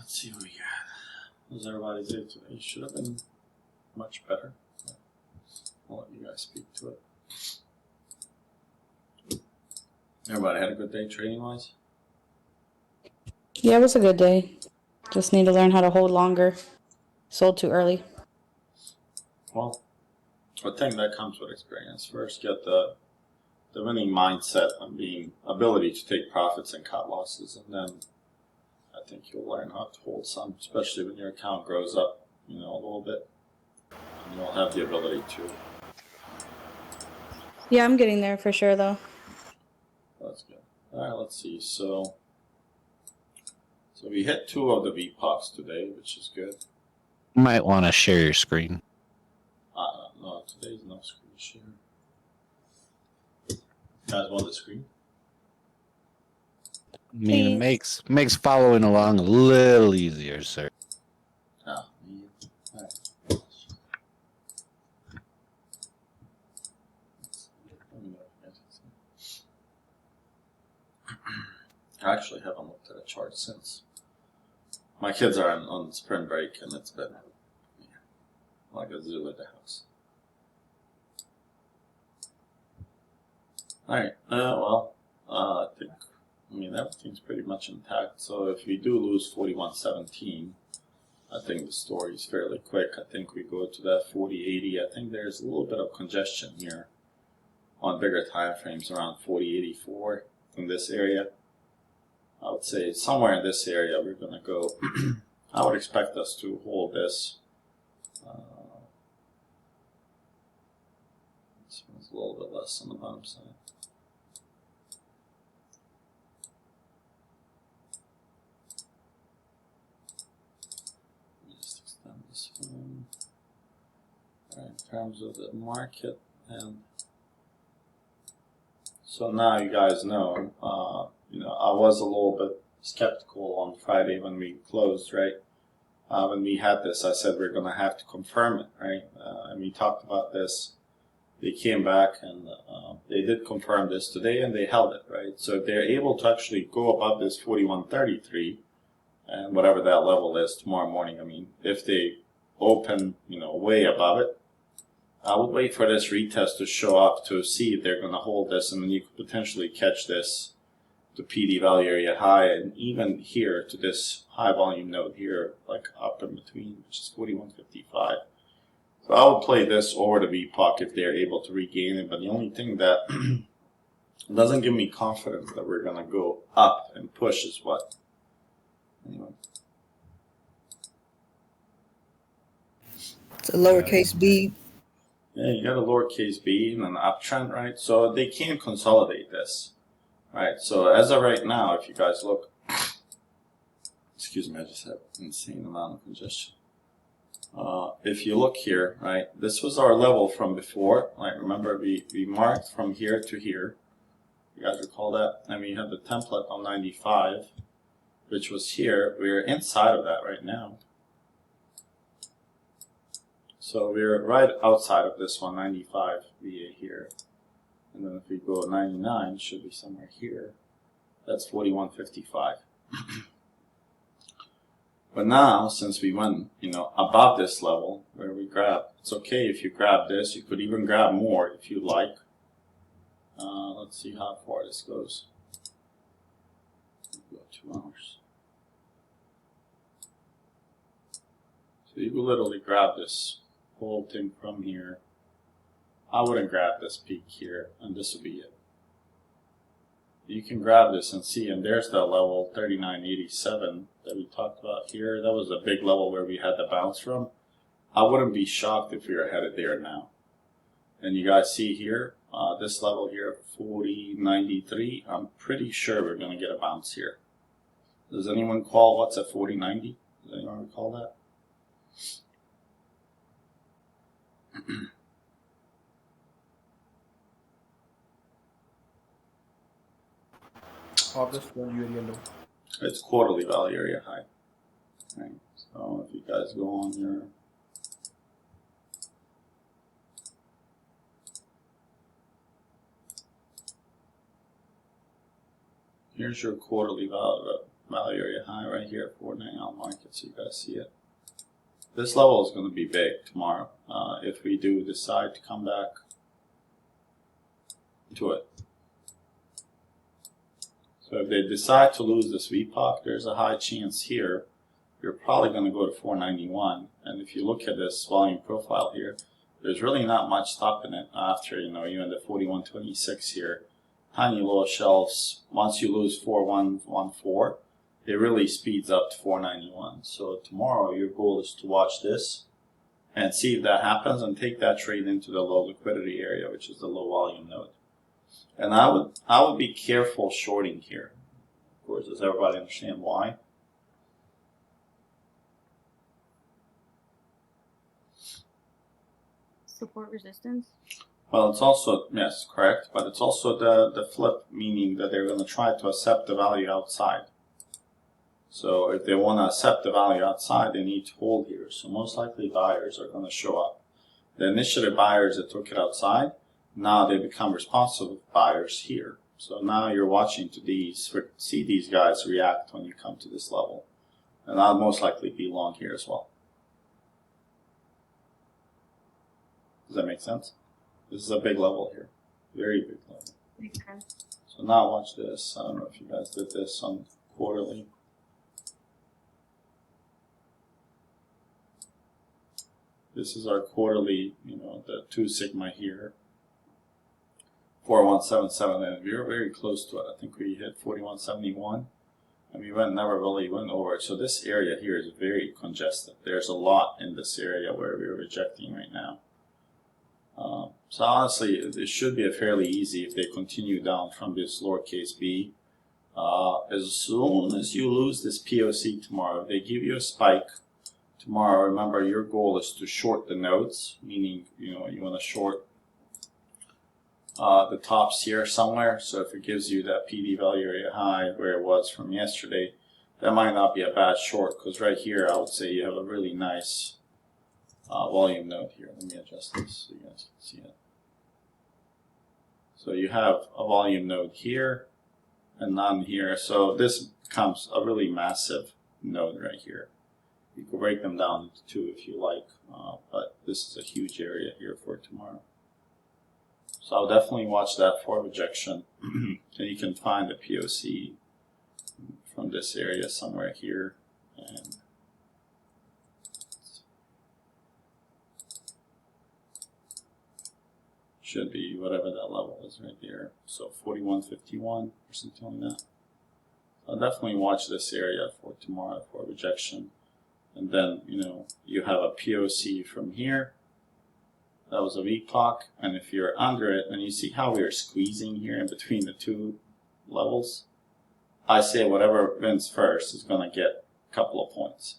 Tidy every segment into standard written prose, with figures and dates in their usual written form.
Let's see what we got. How's everybody day today? Should have been much better. I'll let you guys speak to it. Everybody had a good day trading wise? Yeah, it was a good day. Just need to learn how to hold longer. Sold too early. Well, I think that comes with experience. First, get the winning mindset and being ability to take profits and cut losses, and then I think you'll learn how to hold some, especially when your account grows up, a little bit, and you'll have the ability to. Yeah, I'm getting there for sure, though. That's good. All right, let's see. So we hit 2 of the VPOCs today, which is good. You might want to share your screen. No, today's no screen share. Guys want the screen? I mean, it makes following along a little easier, sir. Oh, yeah. All right. Let me know if you guys can see. I actually haven't looked at a chart since. My kids are on spring break, and it's been like a zoo at the house. All right. I think everything's pretty much intact. So if we do lose 41.17, I think the story is fairly quick. I think we go to that 40.80. I think there's a little bit of congestion here on bigger time frames around 40.84 in this area. I would say somewhere in this area we're going to go. I would expect us to hold this. This one's a little bit less on the bottom side. Let me just extend this one. All right, in terms of the market, and so now you guys know. I was a little bit skeptical on Friday when we closed, right? When we had this, I said we're going to have to confirm it, right? And we talked about this. They came back and they did confirm this today, and they held it, right? So if they're able to actually go above this 41.33 and whatever that level is tomorrow morning, if they open, way above it, I would wait for this retest to show up to see if they're going to hold this, and then you could potentially catch this to PD value area high, and even here to this high volume node here, like up in between, which is 41.55. So I would play this over the VPOC if they're able to regain it, but the only thing that doesn't give me confidence that we're going to go up and push is what? Anyway. It's a lowercase b. Yeah, you got a lowercase b and an uptrend, right? So they can consolidate this, right? So as of right now, if you guys look, excuse me, I just have an insane amount of congestion. If you look here, right, this was our level from before. Like, remember, we marked from here to here. You guys recall that? And we had the template on 95, which was here. We're inside of that right now. So we're right outside of this 195 VA here. And then if we go 99, it should be somewhere here. That's 41.55. But now, since we went, above this level where we grab, it's okay if you grab this. You could even grab more if you like. Let's see how far this goes. Go 2 hours. So you could literally grab this whole thing from here. I wouldn't grab this peak here, and this would be it. You can grab this and see, and there's that level 39.87 that we talked about here. That was a big level where we had the bounce from. I wouldn't be shocked if we were headed there now. And you guys see here, this level here, 40.93. I'm pretty sure we're going to get a bounce here. Does anyone call what's at 40.90? Does anyone recall that? August value area low. It's quarterly value area high. Right. So if you guys go on here, here's your quarterly value area high right here, 490 on market, so you guys see it. This level is going to be big tomorrow if we do decide to come back to it. So if they decide to lose this VPOC, there's a high chance here you're probably going to go to 491. And if you look at this volume profile here, there's really not much stopping it after, you know, even the 4126 here. Tiny little shelves. Once you lose 4114, it really speeds up to 491. So tomorrow your goal is to watch this and see if that happens and take that trade into the low liquidity area, which is the low volume node. And I would be careful shorting here. Of course, does everybody understand why? Support resistance? Well, it's also, yes, correct, but it's also the flip, meaning that they're going to try to accept the value outside. So if they want to accept the value outside, they need to hold here. So most likely buyers are going to show up. The initiative buyers that took it outside, now they become responsive buyers here. So now you're watching to see these guys react when you come to this level. And I'll most likely be long here as well. Does that make sense? This is a big level here. Very big level. Makes sense. So now watch this. I don't know if you guys did this on quarterly. This is our quarterly, you know, the 2 sigma here. 4177, and we were very close to it. I think we hit 4171, and we never really went over it. So this area here is very congested. There's a lot in this area where we're rejecting right now. So honestly, it should be a fairly easy if they continue down from this lowercase b. As soon as you lose this POC tomorrow, if they give you a spike tomorrow, remember your goal is to short the nodes, meaning, you know, you want to short the tops here somewhere. So if it gives you that PD value area high where it was from yesterday, that might not be a bad short, because right here I would say you have a really nice volume node here. Let me adjust this so you guys can see it. So you have a volume node here and none here. So this becomes a really massive node right here. You can break them down into two if you like, but this is a huge area here for tomorrow. So I'll definitely watch that for rejection. And you can find the POC from this area somewhere here. And should be whatever that level is right there. So 4151 or something like that. I'll definitely watch this area for tomorrow for rejection. And then, you know, you have a POC from here. That was a VPOC. And if you're under it, and you see how we are squeezing here in between the two levels, I say whatever wins first is going to get a couple of points.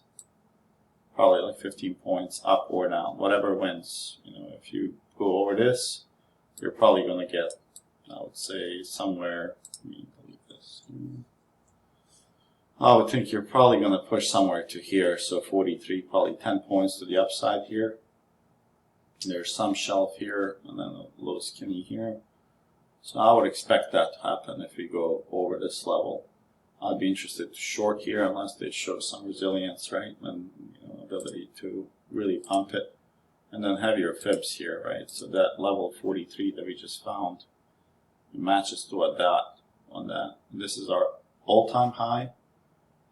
Probably like 15 points up or down. Whatever wins. You know, if you go over this, you're probably going to get, I would say, somewhere, let me delete this. I would think you're probably going to push somewhere to here, so 43, probably 10 points to the upside here. There's some shelf here, and then a little skinny here. So I would expect that to happen if we go over this level. I'd be interested to short here unless they show some resilience, right, and, you know, ability to really pump it. And then heavier fibs here, right? So that level 43 that we just found matches to a dot on that. And this is our all-time high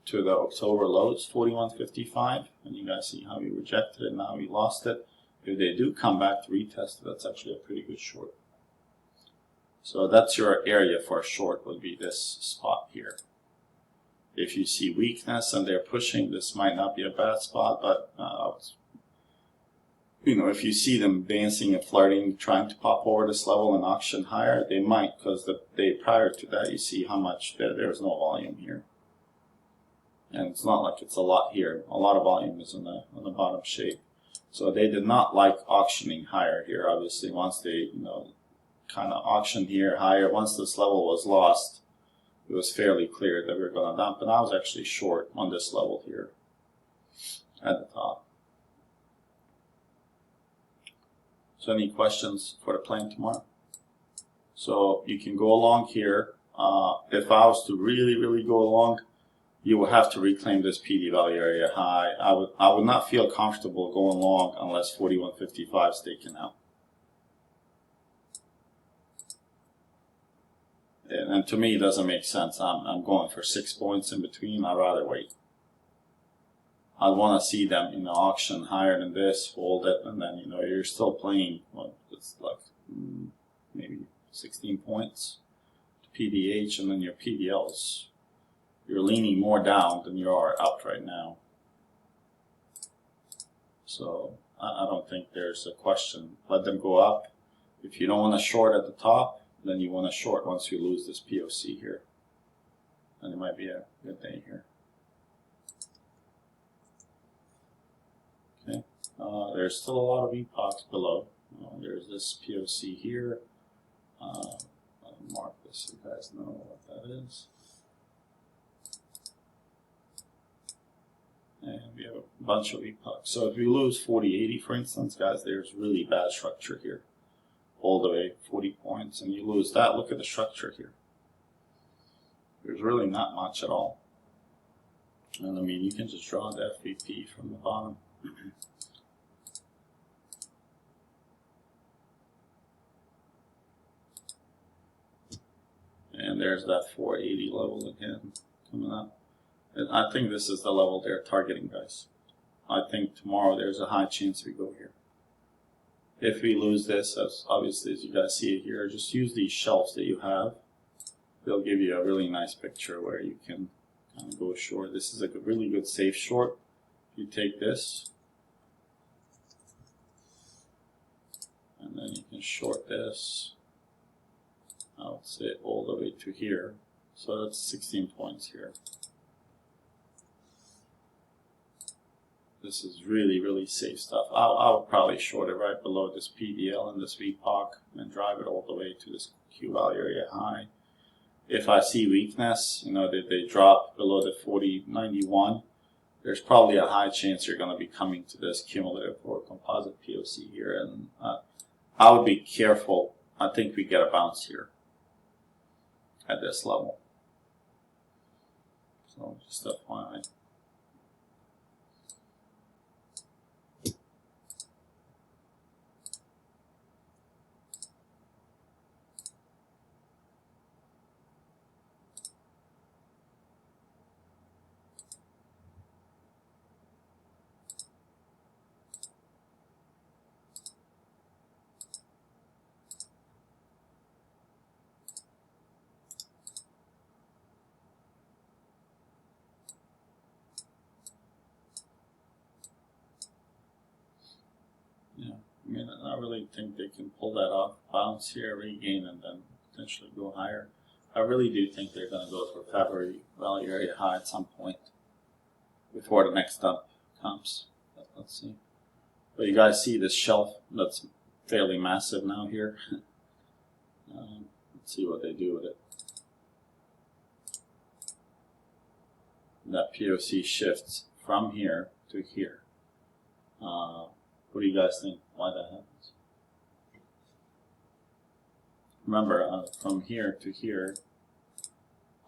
to the October lows, 4155. And you guys see how we rejected it, now we lost it. If they do come back to retest it, that's actually a pretty good short. So that's your area for a short, would be this spot here. If you see weakness and they're pushing, this might not be a bad spot, but you know, if you see them dancing and flirting, trying to pop over this level and auction higher, they might, because the day prior to that, you see how much there's no volume here. And it's not like it's a lot here. A lot of volume is on the bottom shape. So they did not like auctioning higher here. Obviously, once they, you know, kind of auctioned here higher, once this level was lost, it was fairly clear that we were going to dump. And I was actually short on this level here at the top. So any questions for the plan tomorrow? So you can go along here. If I was to really, really go along, you will have to reclaim this PD value area high. I would not feel comfortable going long unless 41.55 is taken out. And to me, it doesn't make sense. I'm going for 6 points in between. I'd rather wait. I want to see them in the auction higher than this, hold it, and then you're still playing. What it's like maybe 16 points to PDH, and then your PDLs. You're leaning more down than you are up right now. So I don't think there's a question. Let them go up. If you don't want to short at the top, then you want to short once you lose this POC here. And it might be a good day here. Okay. There's still a lot of epochs below. There's this POC here. I'll mark this so you guys know what that is. And we have a bunch of epochs. So if we lose 40.80, for instance, guys, there's really bad structure here. All the way 40 points, and you lose that. Look at the structure here. There's really not much at all. And I mean, you can just draw the FVP from the bottom. And there's that 480 level again coming up. And I think this is the level they're targeting, guys. I think tomorrow there's a high chance we go here. If we lose this, as obviously as you guys see it here, just use these shelves that you have. They'll give you a really nice picture where you can kind of go short. This is a really good safe short. You take this, and then you can short this. I would say all the way to here. So that's 16 points here. This is really, really safe stuff. I would probably short it right below this PDL and this VPOC and drive it all the way to this Q value area high. If I see weakness, that they drop below the 40.91, there's probably a high chance you're going to be coming to this cumulative or composite POC here. And I would be careful. I think we get a bounce here at this level. So just FYI. I mean, I really think they can pull that off, bounce here, regain, and then potentially go higher. I really do think they're going to go for February value area high at some point before the next dump comes. But let's see. But you guys see this shelf that's fairly massive now here. Let's see what they do with it. That POC shifts from here to here. What do you guys think? Why that happens? Remember, from here to here,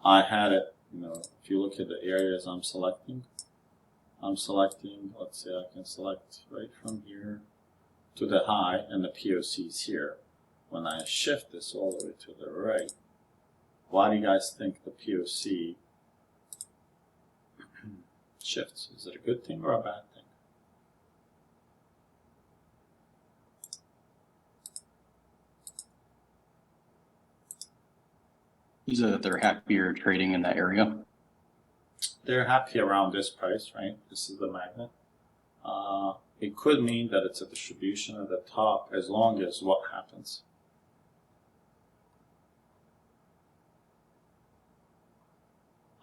I had it. If you look at the areas I'm selecting, let's say I can select right from here to the high, and the POC is here. When I shift this all the way to the right, why do you guys think the POC shifts? Is it a good thing or a bad thing? Is it that they're happier trading in that area? They're happy around this price, right? This is the magnet. It could mean that it's a distribution at the top as long as what happens.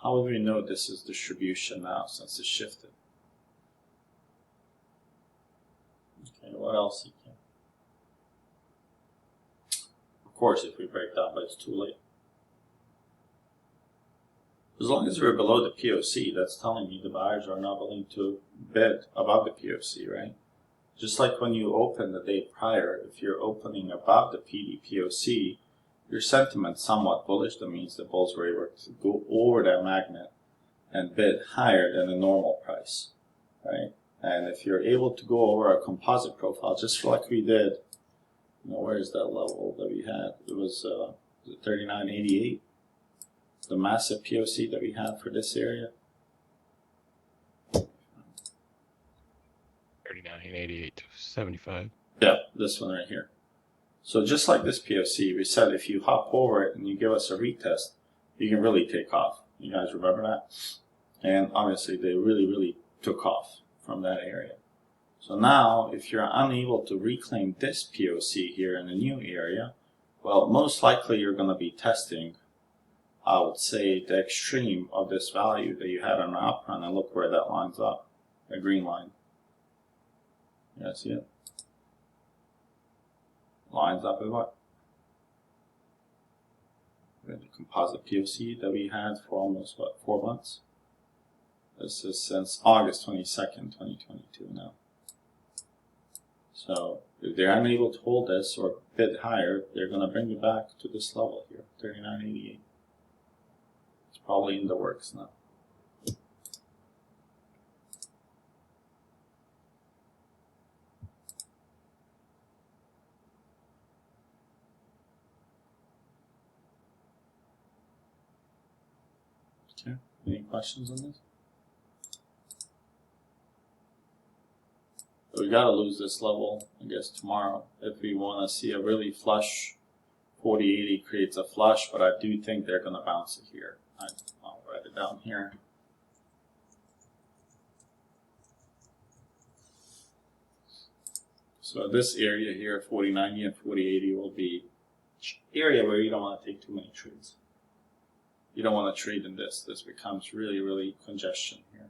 How will we know this is distribution now since it's shifted? Okay, what else you can? Of course, if we break down, but it's too late. As long as we're below the POC, that's telling me the buyers are not willing to bid above the POC, right? Just like when you open the day prior, if you're opening above the PD POC, your sentiment's somewhat bullish. That means the bulls were able to go over that magnet and bid higher than the normal price, right? And if you're able to go over a composite profile, just like we did, where's that level that we had? It was 3988, the massive POC that we had for this area. 3988 to 75. Yeah, this one right here. So just like this POC, we said if you hop over it and you give us a retest, you can really take off. You guys remember that? And obviously they really took off from that area. So now if you're unable to reclaim this POC here in the new area, well, most likely you're going to be testing, I would say, the extreme of this value that you had on the upfront, and look where that lines up, the green line. You guys see it? Lines up with what? With the composite POC that we had for almost, 4 months? This is since August 22nd, 2022 now. So if they're unable to hold this or bid higher, they're going to bring it back to this level here, 3988. It's probably in the works now. Okay, any questions on this? We gotta lose this level, I guess, tomorrow if we want to see a really flush. 4080 creates a flush, but I do think they're gonna bounce it here. I'll write it down here. So this area here, 4090 and 4080, will be area where you don't want to take too many trades. You don't want to trade in this. This becomes really congestion here.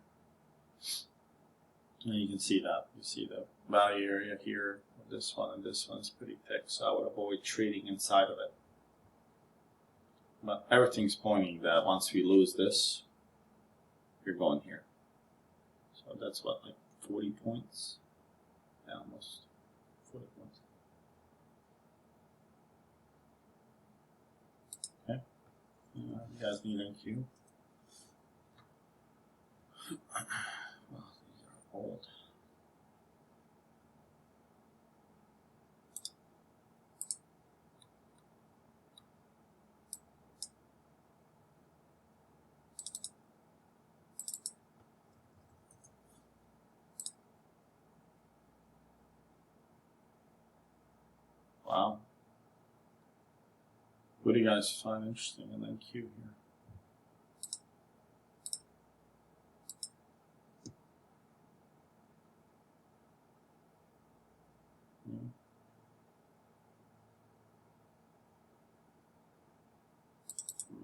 And you can see that. You see the value area here. This one and this one's pretty thick, so I would avoid trading inside of it. But everything's pointing that once we lose this, you're going here. So that's what, like 40 points? Yeah, almost 40 points. Okay. You guys need NQ? Well, these are old. Wow. What do you guys find interesting in NQ here?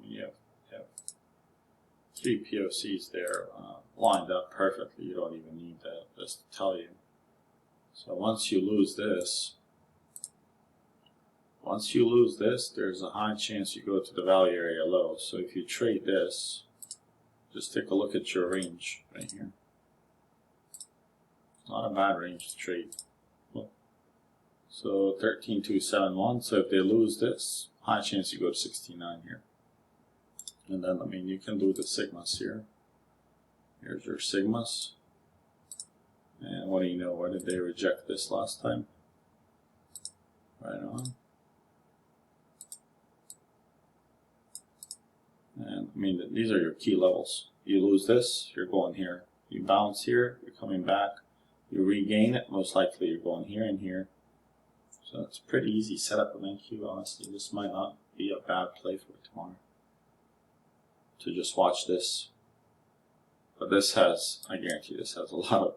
You have 3 POCs there lined up perfectly. You don't even need this to tell you. So once you lose this, there's a high chance you go to the value area low. So if you trade this, just take a look at your range right here. Not a bad range to trade. Look. So 13271. So if they lose this, high chance you go to 69 here. And then, I mean, you can do the sigmas here. Here's your sigmas. And what do you know? Why did they reject this last time? Right on. And I mean, these are your key levels. You lose this, you're going here. You bounce here, you're coming back. You regain it, most likely you're going here and here. So it's a pretty easy setup of NQ, honestly. This might not be a bad play for tomorrow. To just watch this. But this has, I guarantee this has a lot of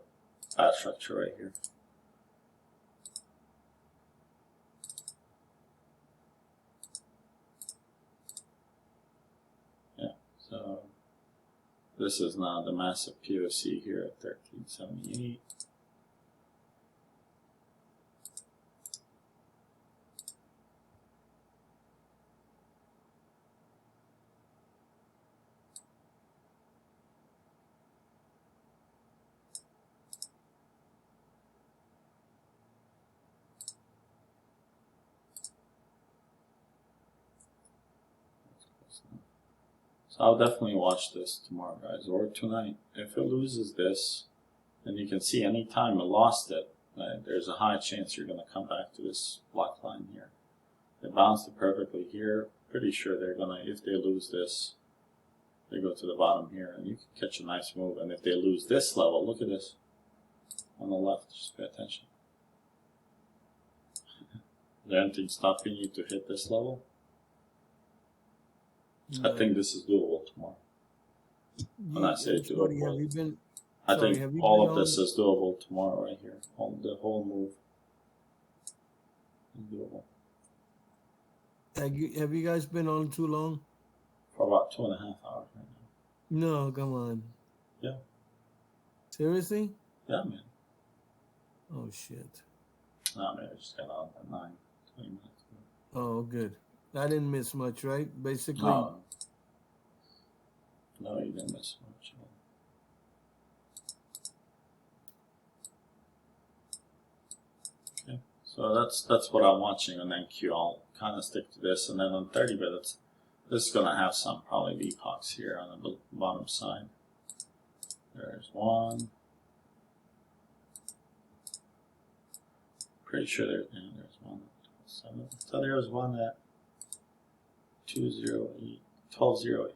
bad structure right here. Yeah, so this is now the massive POC here at 1378. So I'll definitely watch this tomorrow, guys, or tonight. If it loses this, then you can see anytime it lost it, there's a high chance you're going to come back to this block line here. They bounced it perfectly here. Pretty sure they're going to, if they lose this, they go to the bottom here, and you can catch a nice move. And if they lose this level, look at this on the left. Just pay attention. Is there anything stopping you to hit this level? I think this is doable tomorrow. When I say Shorty, doable, have you been? I Sorry, think have you all been of this is doable tomorrow right here. The whole move is doable. Have you guys been on too long? For about 2.5 hours right now. No, come on. Yeah. Seriously? Yeah, man. Oh shit. Nah, man, I just got out at 9, 20 minutes ago. Oh, good. I didn't miss much, right? Basically. No, you didn't miss much. Okay, so that's what I'm watching on NQ. I'll kind of stick to this, and then on 30 minutes, this is gonna have some probably VPOCs here on the bottom side. There's one. Pretty sure there's one. 7. So there's one at 208, 1208.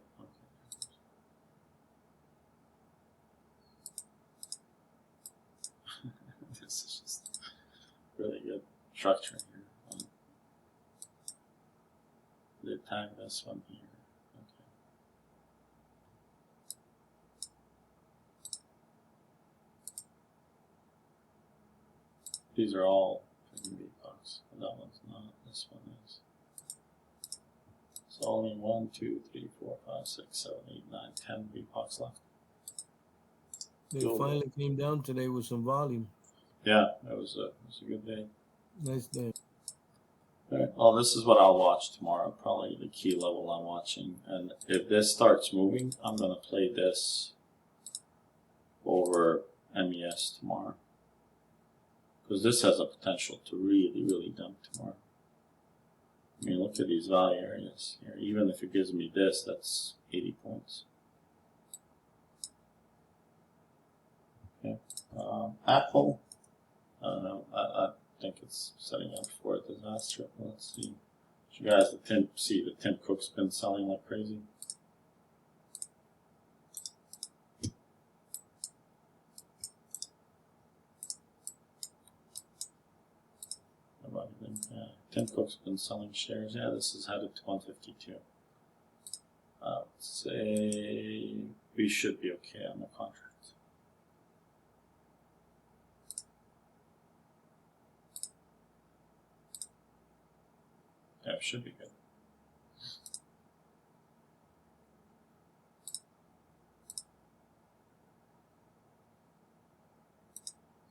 Okay. This is just really good structure here. They tag this one here. Okay. These are all VPOCs. That one's not. This one is. So only 1, 2, 3, 4, 5, 6, 7, 8, 9, 10 VPOCs left. They finally came down today with some volume. Yeah, it was a good day. Nice day. All right. Well, this is what I'll watch tomorrow. Probably the key level I'm watching. And if this starts moving, I'm gonna play this over MES tomorrow. Because this has a potential to really, really dump tomorrow. I mean, look at these value areas here. Even if it gives me this, that's 80 points. Okay. Apple, I don't know. I think it's setting up for a disaster. Let's see. You guys, Tim Cook's been selling like crazy. Yeah, Tim Cook's been selling shares. Yeah, this is headed to 152. Let's say we should be okay on the contract. Yeah, it should be good.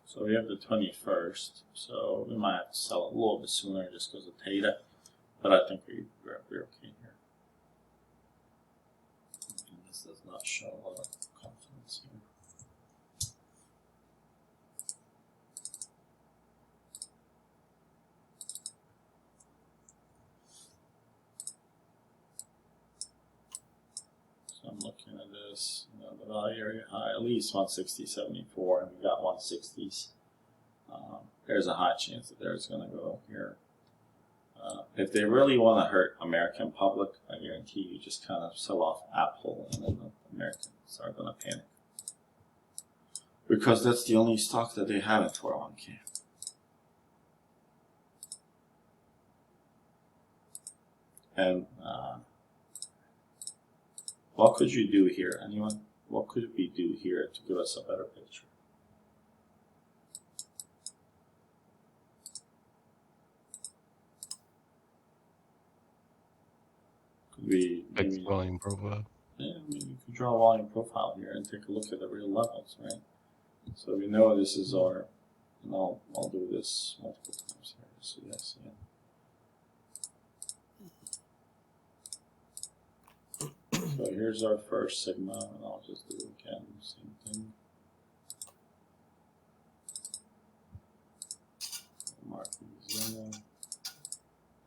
So we have the 21st, so we might have to sell it a little bit sooner just because of Theta, but I think we're okay here. And this does not show a lot of confidence here. So I'm looking at this, the value area high, at least 160.74, and we got 160s. There's a high chance that there's going to go here. If they really want to hurt American public, I guarantee you just kind of sell off Apple, and then the Americans are going to panic. Because that's the only stock that they have in 401k. And what could you do here? Anyone? What could we do here to give us a better picture? Could we Fixed maybe, volume profile. yeah, maybe you could draw a volume profile here and take a look at the real levels, right? So we know this is our, and I'll do this multiple times here so you guys see it. So here's our first sigma, and I'll just do it again, same thing. Mark zero.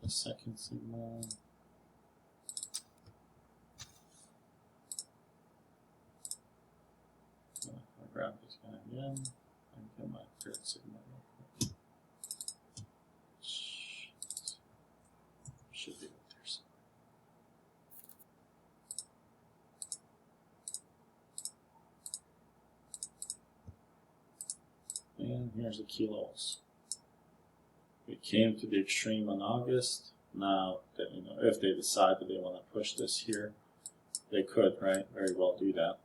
The second sigma. grab this guy again and get my third signal real quick. Should be up there somewhere. And here's the kilos. We came to the extreme in August. Now, that, you know, if they decide that they want to push this here, they could, right? Very well do that.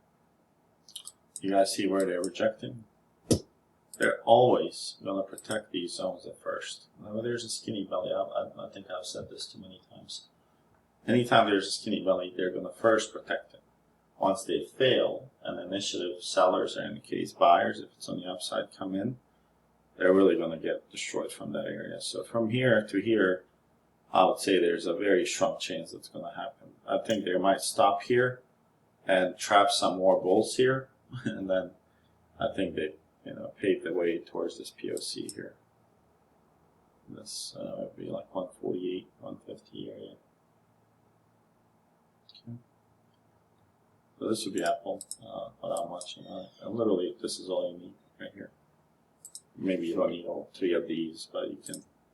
You guys see where they're rejecting? They're always going to protect these zones at first. Now, there's a skinny belly. I think I've said this too many times. Anytime there's a skinny belly, they're going to first protect it. Once they fail, and initiative sellers, or in the case buyers, if it's on the upside, come in, they're really going to get destroyed from that area. So from here to here, I would say there's a very strong chance that's going to happen. I think they might stop here and trap some more bulls here, and then I think they, you know, pave the way towards this POC here. This would be like 148, 150 area. Okay. So this would be Apple, what I'm watching. And literally, this is all you need right here. Maybe you don't need all three of these, but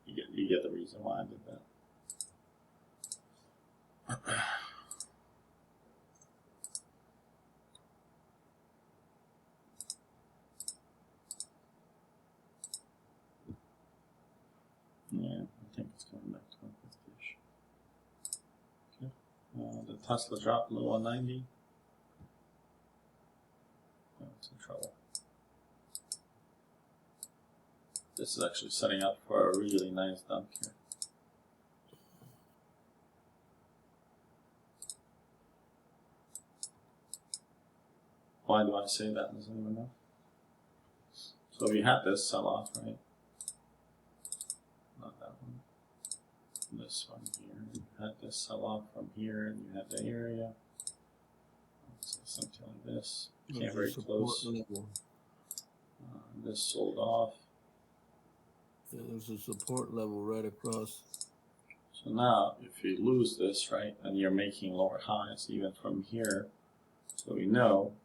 you get the reason why I did that. Yeah, I think it's coming back to 150-ish. Okay. The Tesla dropped below 190. Oh, it's in trouble. This is actually setting up for a really nice dump here. Why do I say that? Does anyone know? So we had this sell off, right? Not that one. This one here. You had this sell off from here, and you had the area. So something like this. Came very close. This sold off. Yeah, there's a support level right across. So now, if you lose this, right, and you're making lower highs even from here, so we know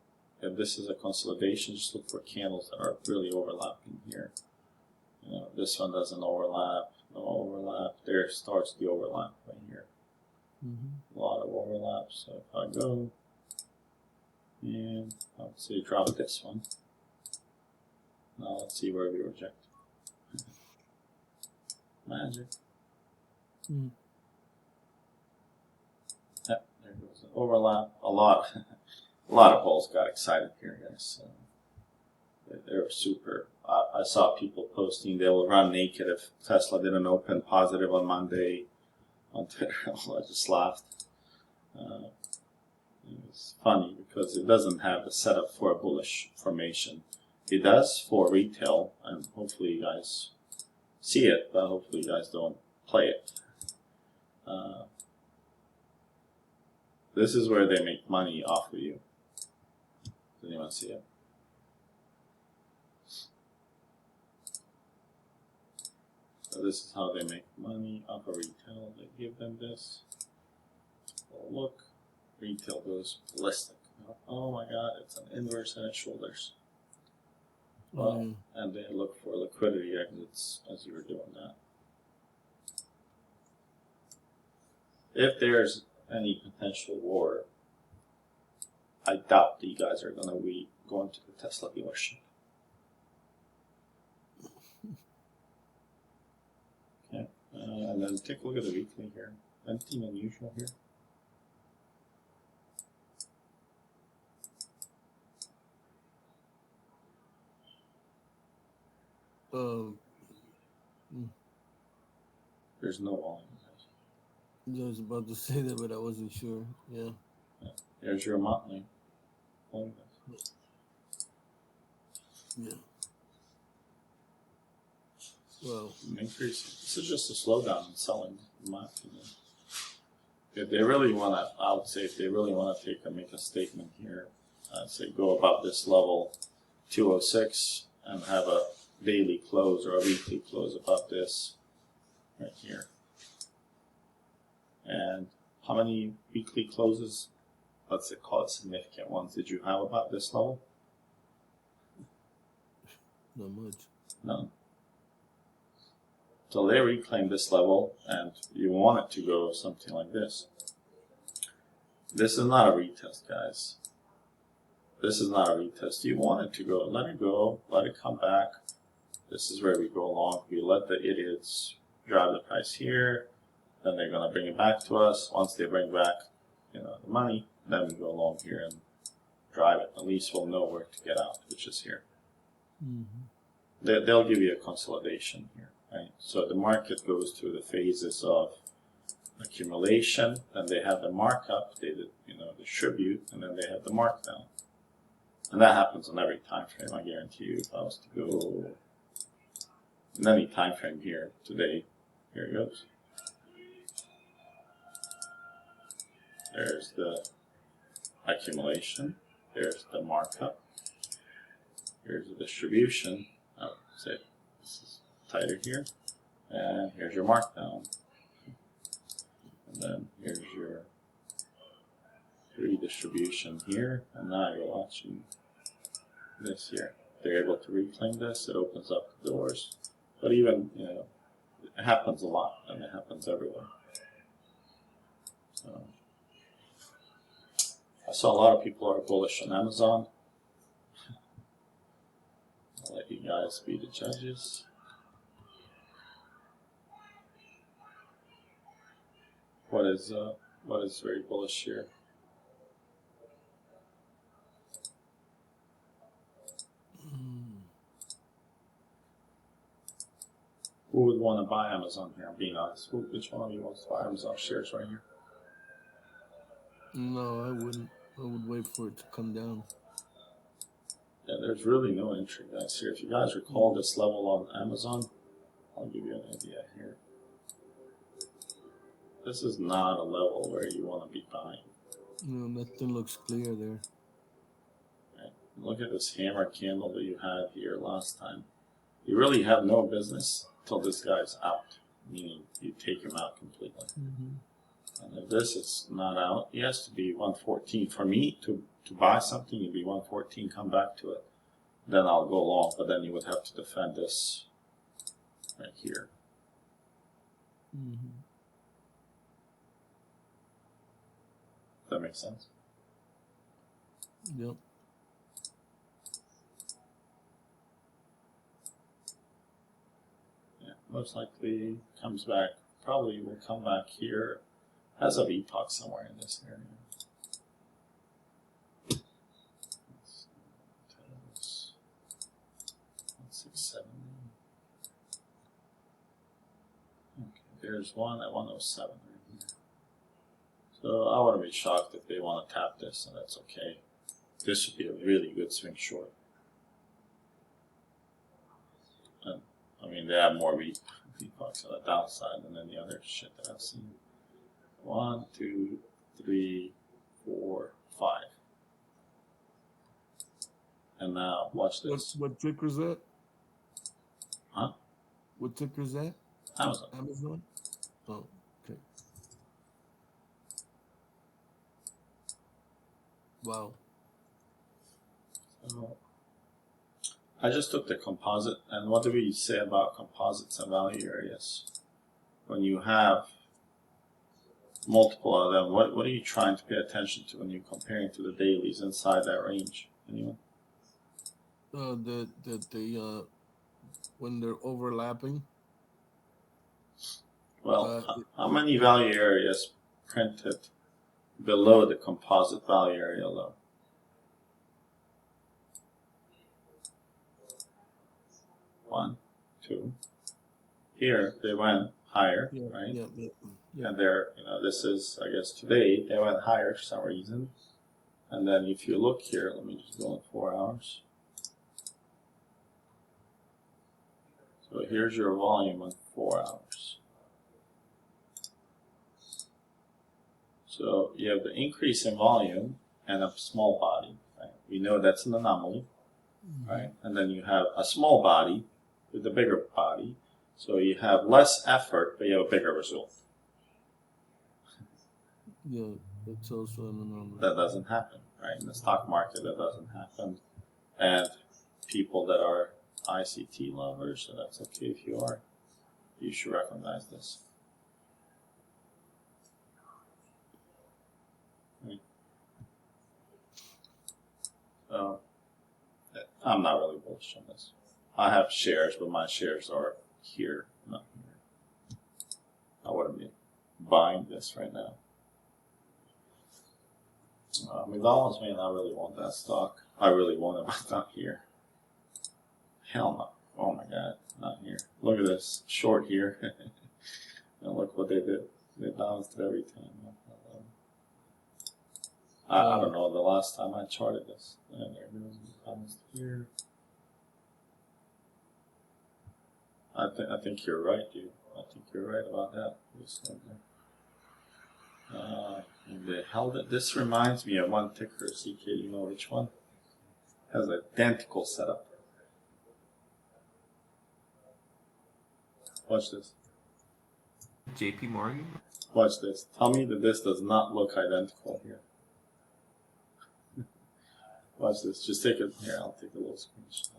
if this is a consolidation, just look for candles that are really overlapping here. You know, this one doesn't overlap, no overlap. There starts the overlap right here. A lot of overlap. So if I go and I would say drop this one. Now let's see where we reject. Magic. Yep, there goes the overlap. A lot of bulls got excited here, guys. They were super. I saw people posting they will run naked if Tesla didn't open positive on Monday on Twitter. I just laughed. It's funny because it doesn't have a setup for a bullish formation. It does for retail, and hopefully you guys see it, but hopefully you guys don't play it. This is where they make money off of you. Does anyone see it? So this is how they make money off of retail. They give them this. Oh, look, retail goes ballistic. Oh my God, it's an inverse head and shoulders. Well, and they look for liquidity exits as you were doing that. If there's any potential war, I doubt that you guys are going to be going to the Tesla dealership. Okay, and then take a look at the weekly here. Anything unusual here? There's no volume. I was about to say that, but I wasn't sure. Yeah. There's your monthly. Yeah. Well, increase. This is just a slowdown in selling, in my opinion. If they really want to, I would say, if they really want to make a statement here, I'd say go above this level, 206, and have a daily close or a weekly close above this, right here. And how many weekly closes, let's say call it significant ones, did you have about this level? Not much. None. So they reclaim this level, and you want it to go something like this. This is not a retest, guys. This is not a retest. You want it to go. Let it go. Let it come back. This is where we go along. We let the idiots drive the price here. Then they're going to bring it back to us. Once they bring back, the money, then we go along here and drive it. At least we'll know where to get out, which is here. Mm-hmm. They'll give you a consolidation here, right? So the market goes through the phases of accumulation, then they have the markup, they distribute, and then they have the markdown. And that happens on every time frame, I guarantee you. If I was to go in any time frame here today, here it goes. There's the accumulation, there's the markup, here's the distribution. Oh, say this is tighter here, and here's your markdown. And then here's your redistribution here, and now you're watching this here. They're able to reclaim this, it opens up the doors. But even, it happens a lot, and it happens everywhere. So, I saw a lot of people are bullish on Amazon. I'll let you guys be the judges. What is very bullish here? Who would want to buy Amazon here? I'm being honest. Which one of you wants to buy Amazon shares right here? No, I wouldn't. I would wait for it to come down. Yeah, there's really no entry, guys, here. If you guys recall this level on Amazon, I'll give you an idea here. This is not a level where you want to be buying. Nothing looks clear there. Right? Look at this hammer candle that you had here last time. You really have no business till this guy's out, meaning you take him out completely. Mm-hmm. And if this is not out, he has to be 114. For me to buy something, it'd be 114, come back to it. Then I'll go long, but then you would have to defend this right here. Mm-hmm. Does that make sense? Yep. Yeah, most likely comes back. Probably will come back here. Has a epoch somewhere in this area. 670. Okay, there's one at 107 right here. So I wouldn't be shocked if they want to tap this, and that's okay. This would be a really good swing short. And I mean, they have more epochs on the downside than any other shit that I've seen. 1, 2, 3, 4, 5. And now, watch this. What ticker is that? Huh? What ticker is that? Amazon. Amazon? Oh, okay. Wow. So, I just took the composite, and what do we say about composites and value areas? When you have multiple of them, what are you trying to pay attention to when you're comparing to the dailies inside that range? Anyone? When they're overlapping. Well, how many value areas printed below the composite value area low? One, two. Here they went higher, right? Yeah. And they're, this is, I guess today they went higher for some reason. And then if you look here, let me just go in 4 hours. So here's your volume in 4 hours. So you have the increase in volume and a small body. Right? We know that's an anomaly, right? And then you have a small body with a bigger body. So you have less effort, but you have a bigger result. Yeah, that's also an anomaly. That doesn't happen, right? In the stock market, that doesn't happen. And people that are ICT lover, so that's okay if you are. You should recognize this. Right. I'm not really bullish on this. I have shares, but my shares are here, not here. I wouldn't be buying this right now. McDonald's may not really want that stock. I really want it, but not here. Hell no. Oh my god, not here. Look at this. Short here. And look what they did. They bounced every time. I don't know the last time I charted this. And there goes bounced here. I think you're right, dude. I think you're right about that. And they held it. This reminds me of one ticker, CK. You know which one? Has an identical setup. Watch this. JP Morgan? Watch this. Tell me that this does not look identical here. Watch this. Just take it here. I'll take a little screenshot.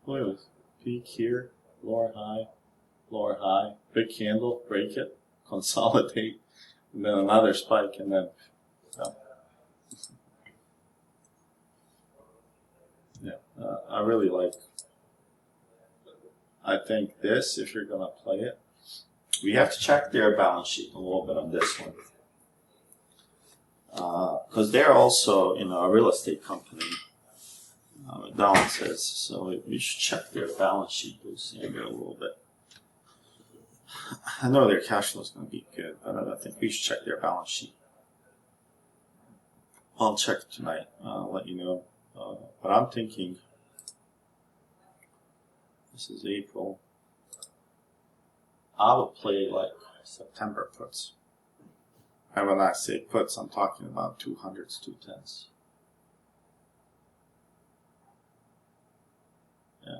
Look at this. Peak here, lower high, big candle, break it, consolidate, and then another spike, and then I really like. I think this, if you're gonna play it, we have to check their balance sheet a little bit on this one, because they're also a real estate company. McDonald's is, so we should check their balance sheet here a little bit. I know their cash flow is going to be good, but I think we should check their balance sheet. I'll check tonight. I'll let you know. But I'm thinking this is April. I would play like September puts. And when I say puts, I'm talking about 200s, 210s. Yeah.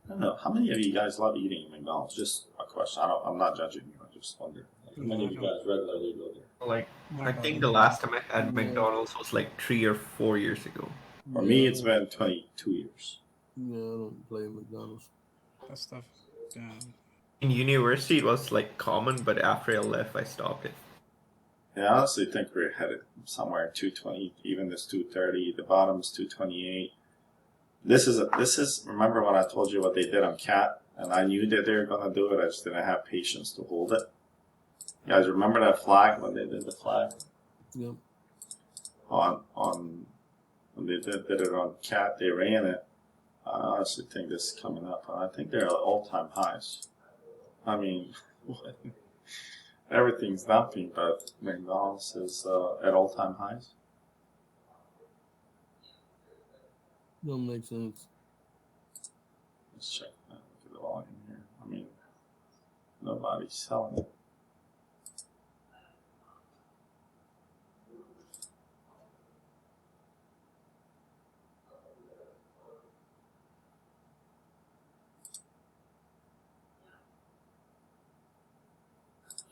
I don't know. How many of you guys love eating at McDonald's? Just a question. I'm not judging you. I just wonder. How many of you guys regularly go there? Like, I think the last time I had McDonald's was like 3 or 4 years ago. For me, it's been 22 years. Yeah, I don't play McDonald's. That stuff. In university, it was like common, but after I left, I stopped it. Yeah, I honestly think we're headed somewhere 220. Even this 230. The bottom's 228. This is. Remember when I told you what they did on CAT, and I knew that they were gonna do it. I just didn't have patience to hold it. You guys remember that flag when they did the flag? Yep. On when they did it on CAT, they ran it. I honestly think this is coming up. I think they're at all-time highs. I mean, everything's dumping, but McDonald's is at all-time highs. Don't make sense. Let's check that. Look at the volume here. I mean, nobody's selling it.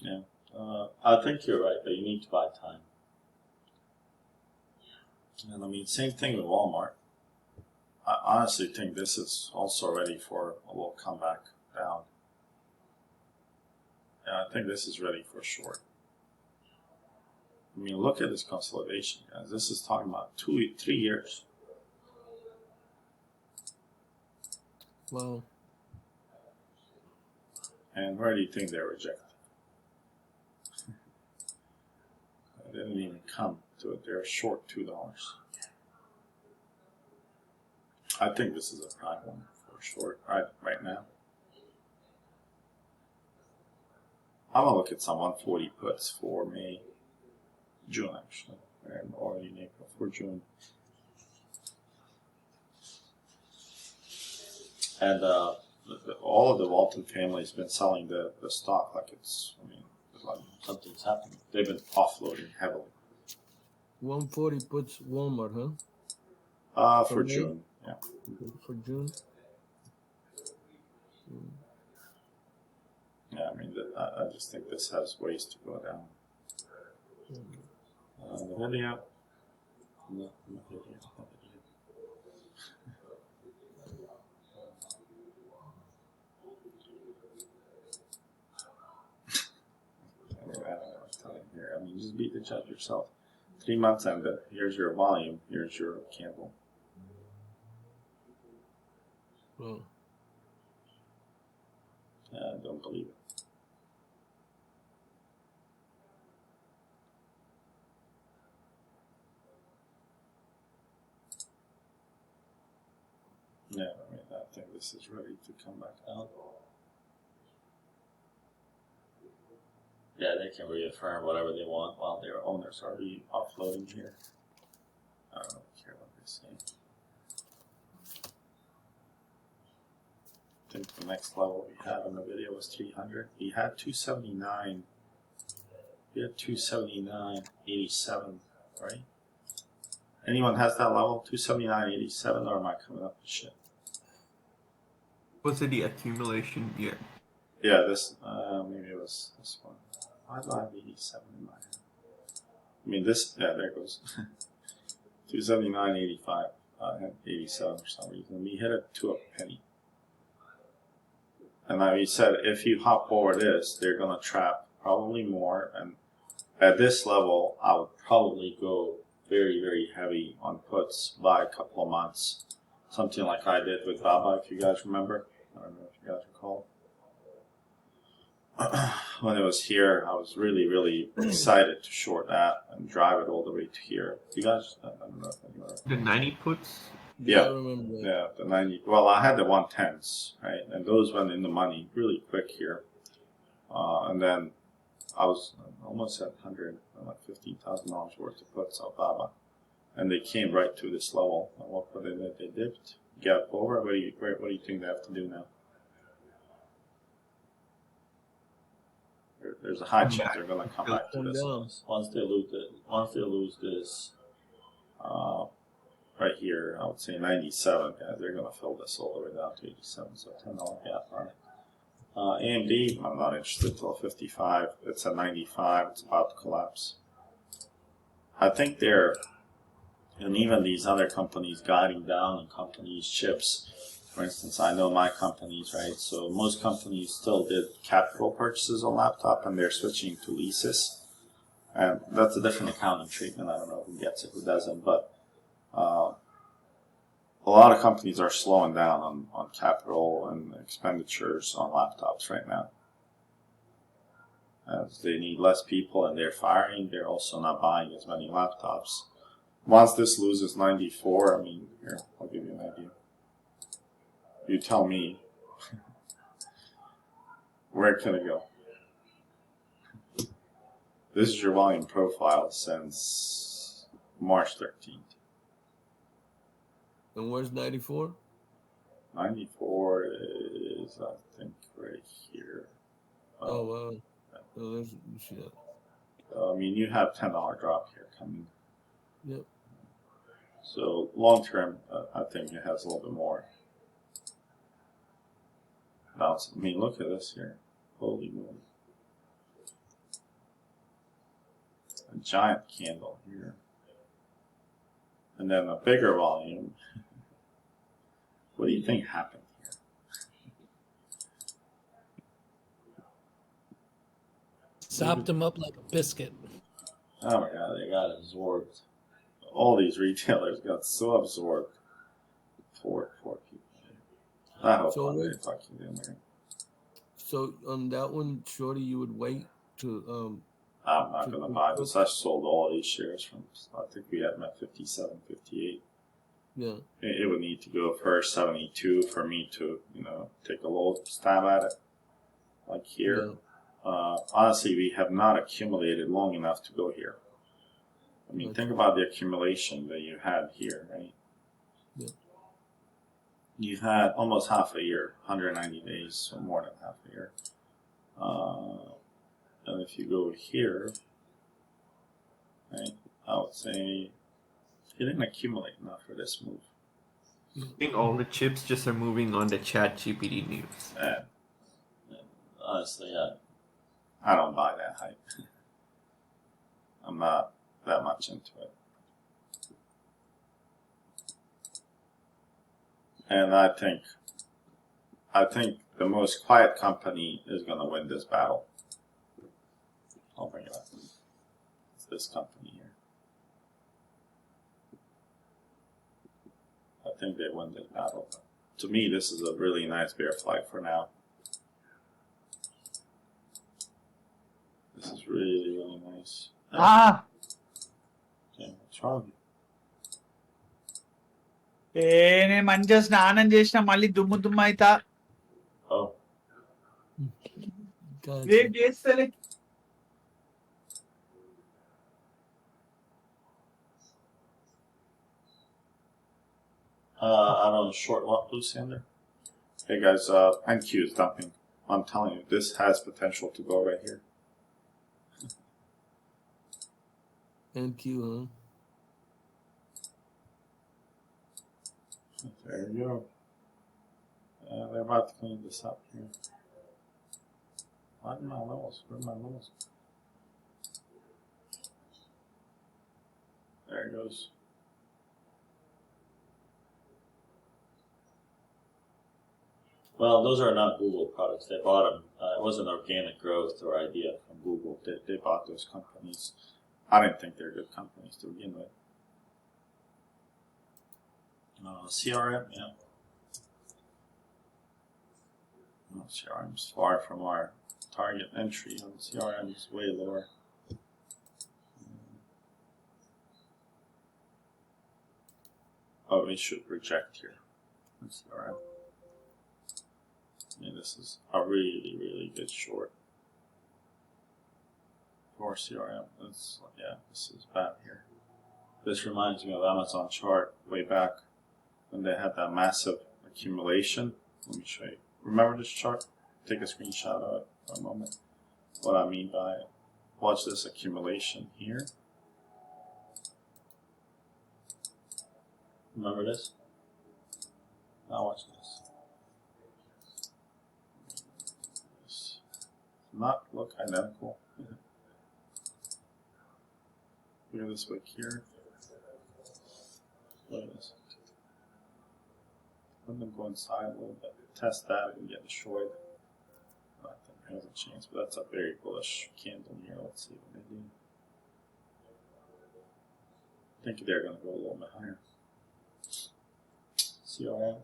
Yeah, I think you're right, but you need to buy time. And I mean, same thing with Walmart. I honestly think this is also ready for a little comeback down. Yeah, I think this is ready for short. I mean, look at this consolidation, guys. This is talking about 3 years. Wow. And where do you think they're rejected? They didn't even come to it. They're short $2. I think this is a prime one for short right now. I'm gonna look at some 140 puts for May, June actually, and already in April for June. And all of the Walton family has been selling the stock like it's, I mean, like something's happening. They've been offloading heavily. 140 puts Walmart, For June, yeah. For June. Yeah, I mean, I just think this has ways to go down. The video. No video. I don't know what to tell you here. I mean, just beat the judge yourself. 3 months ended. Here's your volume. Here's your candle. Well, I don't believe it. Yeah, I mean, I think this is ready to come back down. Yeah, they can reaffirm whatever they want while their owners are offloading here. I don't really care what they say. I think the next level we had in the video was 300. We had 279. We had 279.87, right? Anyone has that level? 279.87, or am I coming up with shit? Was it the accumulation? Yeah. Yeah, this, maybe it was this one. Why do I have 87 in my head? I mean, this, yeah, there it goes. 279.85. I had 87 for some reason. We hit it to a penny. And we said if you hop over this, they're going to trap probably more. And at this level, I would probably go very, very heavy on puts by a couple of months. Something like I did with Baba, if you guys remember. I don't know if you guys recall. When it was here, I was really, really excited to short that and drive it all the way to here. You guys, I don't know if anyone. The 90 puts. Yeah. I remember that. Yeah, the 90. Well, I had the 110s, right? And those went in the money really quick here. And then I was almost at $115,000 worth of puts on Baba. And they came right to this level. And what they did, they dipped, gap over. What do you think they have to do now? There's a high chance they're going to come back to this. Once they lose this, right here, I would say 97. Guys, they're going to fill this all the way down to 87. So $10 gap on it. AMD, I'm not interested till 55. It's at 95. It's about to collapse. I think they're, and even these other companies guiding down on companies' chips. For instance, I know my companies, right? So most companies still did capital purchases on laptop, and they're switching to leases. And that's a different accounting treatment. I don't know who gets it, who doesn't. But a lot of companies are slowing down on capital and expenditures on laptops right now. As they need less people and they're firing, they're also not buying as many laptops. Once this loses 94, I mean, here, I'll give you an idea. You tell me, where can it go? This is your volume profile since March 13th. And where's 94? 94 is, I think, right here. Oh, wow. Oh, there's, you see that. I mean, you have $10 drop here coming. Yep. So long term, I think it has a little bit more. Bounce. I mean, look at this here. Holy moly. A giant candle here. And then a bigger volume. What do you think happened here? Sopped them up like a biscuit. Oh my god, they got absorbed. All these retailers got so absorbed. Poor people. I hope So one day fucking in there. So on that one, Shorty, you would wait to I'm not going to buy this. I sold all these shares from, I think we had them at 57, 58. yeah. It would need to go first 72 for me to, take a little stab at it. Like here. Yeah. Honestly, we have not accumulated long enough to go here. I mean, think about the accumulation that you had here, right? Yeah. You had almost half a year, 190 days, so more than half a year. And if you go here, right, I would say it didn't accumulate enough for this move. I think all the chips just are moving on the Chat GPT news. And honestly, I don't buy that hype. I'm not that much into it. And I think the most quiet company is going to win this battle. I'll bring it up. It's this company here. I think they win this battle. To me, this is a really nice bear flag for now. This is really, really nice. Okay, what's wrong? నేను మంచిగా స్నానం చేసిన మళ్ళీ దుమ్ము దుమ్ము అయితా Oh, Gotcha. రేపు చేస్తలే I don't know, short what, blue sander? Hey guys, NQ is dumping. I'm telling you, this has potential to go right here. NQ, There you go. They're about to clean this up here. Why are my levels? Where are my levels? There it goes. Well, those are not Google products. They bought them. It wasn't organic growth or idea from Google. They bought those companies. I didn't think they're good companies to begin with. CRM, yeah. No, CRM's far from our target entry. CRM is way lower. Oh, we should reject here. CRM. Yeah, this is a really, really good short for CRM. This is bad here. This reminds me of Amazon chart way back when they had that massive accumulation. Let me show you. Remember this chart? Take a screenshot of it for a moment. What I mean by it. Watch this accumulation here. Remember this? Now watch this. Not look identical. Look at this wick here. Look at this. Let them go inside a little bit. Test that and get destroyed. I think there's a chance, but that's a very bullish candle here. Let's see what they do. I think they're going to go a little bit higher. CRM.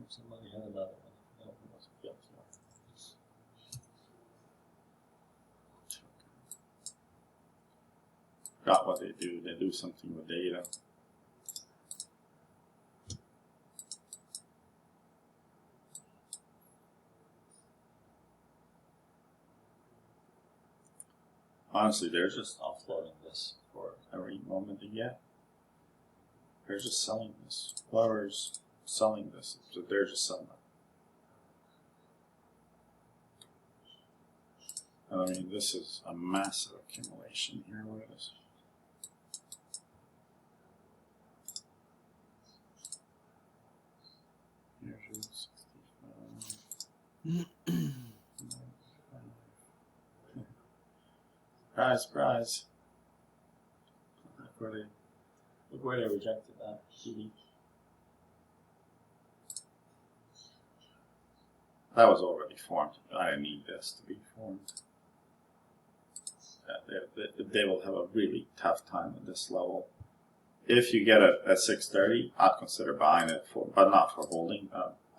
Somebody had another one. Got what they do. They do something with data. Honestly, they're just offloading this for every moment they get. They're just selling this. Whoever's selling this, so they're just selling it. And I mean, this is a massive accumulation here. Look at this. Here's 65. Surprise. Look where they rejected that. CD. That was already formed. I didn't need this to be formed. They will have a really tough time at this level. If you get it at 630, I'd consider buying it but not for holding.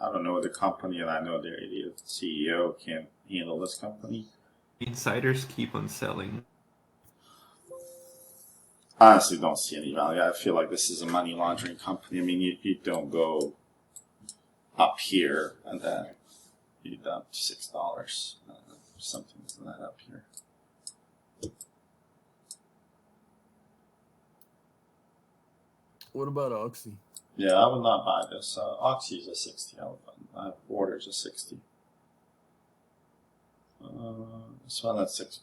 I don't know the company, and I know their idiot CEO can't handle this company. Insiders keep on selling. I honestly don't see any value. I feel like this is a money laundering company. I mean, you don't go up here and then you dump $6. Something's not up here. what about Oxy? Yeah, I would not buy this. Oxy is a 60. I have orders a 60. This one at $6.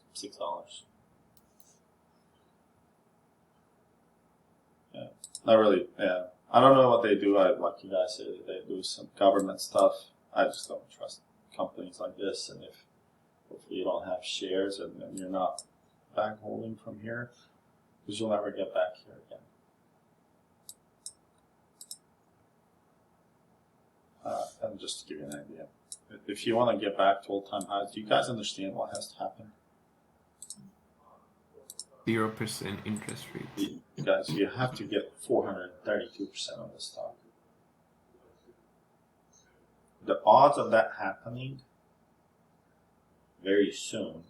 Yeah, not really. Yeah, I don't know what they do. Like you guys said, they do some government stuff. I just don't trust companies things like this, and if hopefully you don't have shares and you're not back holding from here, because you'll never get back here again. And just to give you an idea, if you want to get back to all-time highs, do you guys understand what has to happen? 0% interest rate. You guys, you have to get 432% of the stock. The odds of that happening very soon,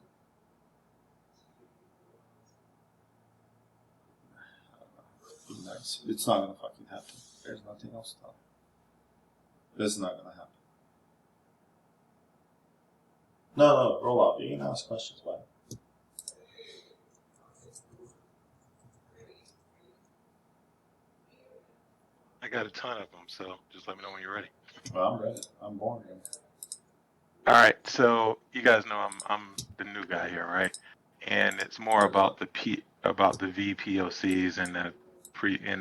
nice. It's not gonna fucking happen. There's nothing else to. This is not gonna happen. No, roll up. You can ask questions, why? I got a ton of them, so just let me know when you're ready. Well, I'm ready. I'm born here. All right, so you guys know I'm the new guy here, right? And it's more about the VPOCs and the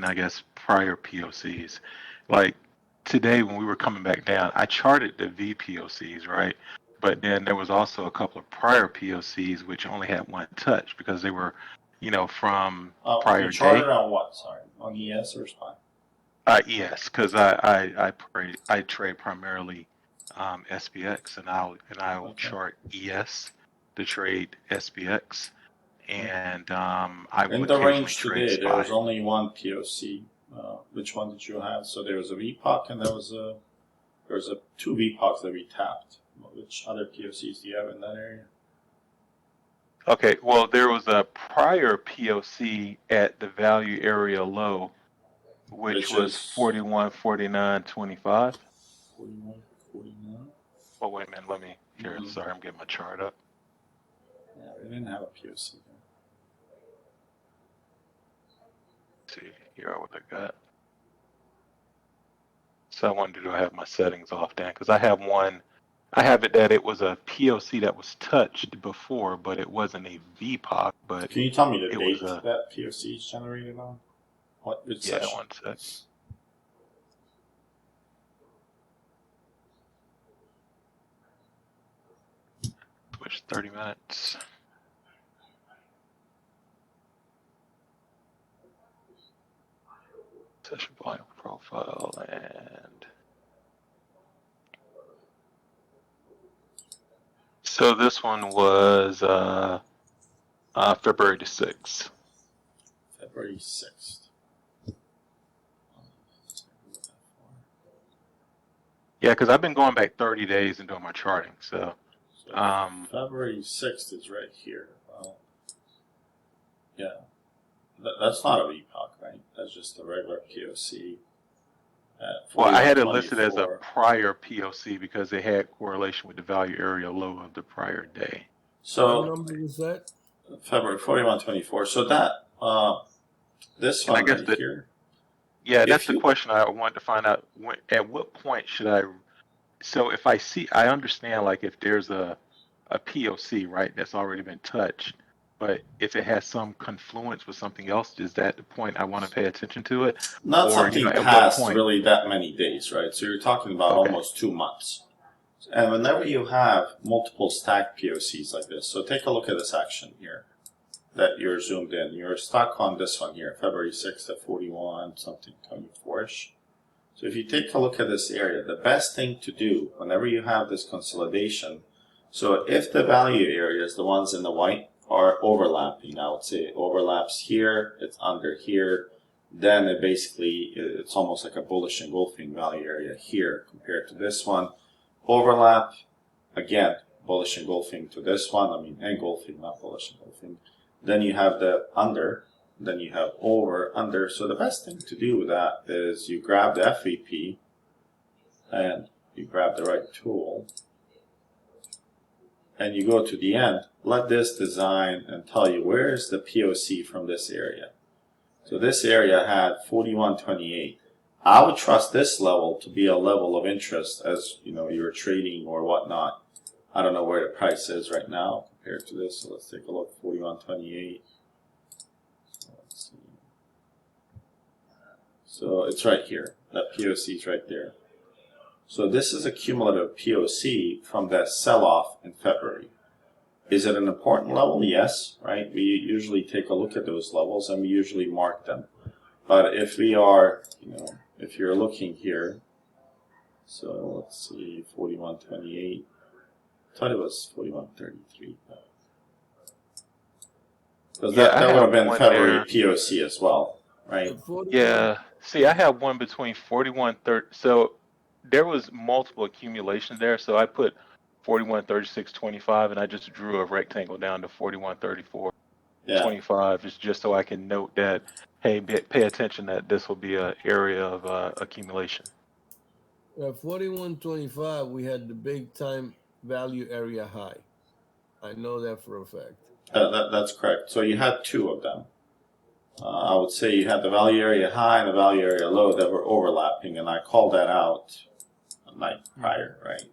I guess prior POCs. Like today when we were coming back down, I charted the VPOCs, right? But then there was also a couple of prior POCs which only had one touch because they were, from prior you charted day. on what? Sorry, on ES or SPY? ES, because I trade primarily SPX, and I'll Okay. chart ES to trade SPX, and I will In the occasionally range trade today, there was SPY. only one POC. Which one did you have? So there was a VPOC and there was two VPOCs that we tapped. Which other POCs do you have in that area? Okay, well there was a prior POC at the value area low, which was is 41.49.25. 41, 49. Oh wait a minute, let me here. Mhm. Sorry, I'm getting my chart up. Yeah, we didn't have a POC there. Let's see here what I got. So I wonder, do I have my settings off, Dan? Because I have it that it was a POC that was touched before, but it wasn't a VPOC. But Can you tell me the it date was a, that POC is generated on? Which yeah, session? 1 sec. Switch 30 minutes. Session volume profile and so this one was February the 6th. February 6th. Yeah, because I've been going back 30 days and doing my charting. So February 6th is right here. Yeah. That's not a VPOC, right? That's just a regular POC. Well, I had it listed as a 41.24. prior POC because they had correlation with the value area low of the prior day. What So number was that? February 41.24. So that this And I one guess right that, here. yeah, that's If the you question I wanted to find out. At what point should I? So if I understand like if there's a POC, right, that's already been touched, but if it has some confluence with something else, is that the point I want to pay attention to it? not Or, something at what past point? really that many days, right? So you're talking about Okay. almost 2 months. And whenever you have multiple stacked POCs like this, so take a look at this action here that you're zoomed in. You're stuck on this one here, February 6th at 41 something 24ish. So if you take a look at this area, the best thing to do whenever you have this consolidation, so if the value areas, the ones in the white, are overlapping, I would say it overlaps here, it's under here, then it's almost like a bullish engulfing value area here compared to this one. Overlap, again, bullish engulfing to this one, engulfing, not bullish engulfing. Then you have the under, then you have over, under. So the best thing to do with that is you grab the FVP and you grab the right tool and you go to the end. Let this design and tell you where is the POC from this area. So this area had 41.28. I would trust this level to be a level of interest as you're trading or whatnot. I don't know where the price is right now compared to this. So let's take a look. 41.28. Let's see. So it's right here. That POC is right there. So this is a cumulative POC from that sell-off in February. Is it an important level? Yes, right? We usually take a look at those levels and we usually mark them. But if we are, if you're looking here, so let's see, 41.28. I thought it was 41.33. Because that would have been February POC as well, right? Yeah. See, I have one between 41.30. So there was multiple accumulation there. So I put 41.36.25, and I just drew a rectangle down to 41.34.25, just so I can note that, hey, pay attention that this will be an area of accumulation. At 41.25, we had the big time value area high. I know that for a fact. That's correct. So you had two of them. I would say you had the value area high and the value area low that were overlapping, and I called that out a night prior, right?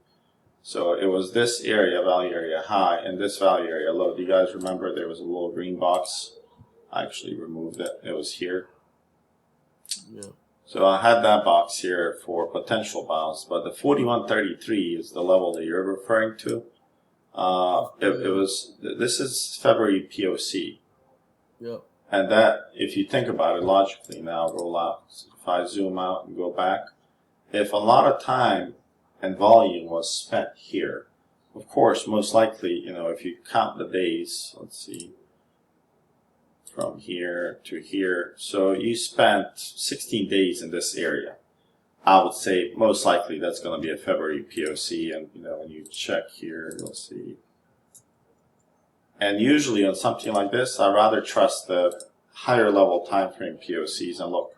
So it was this area, value area high, and this value area low. Do you guys remember there was a little green box? I actually removed it. It was here. Yeah. So I had that box here for potential bounce, but the 41.33 is the level that you're referring to. This is February POC. Yeah. And that, if you think about it logically now, roll out. So if I zoom out and go back, if a lot of time and volume was spent here, of course, most likely, if you count the days, let's see, from here to here, so you spent 16 days in this area. I would say most likely that's going to be a February POC, and when you check here, you'll see. And usually on something like this, I rather trust the higher level time frame POCs. And look,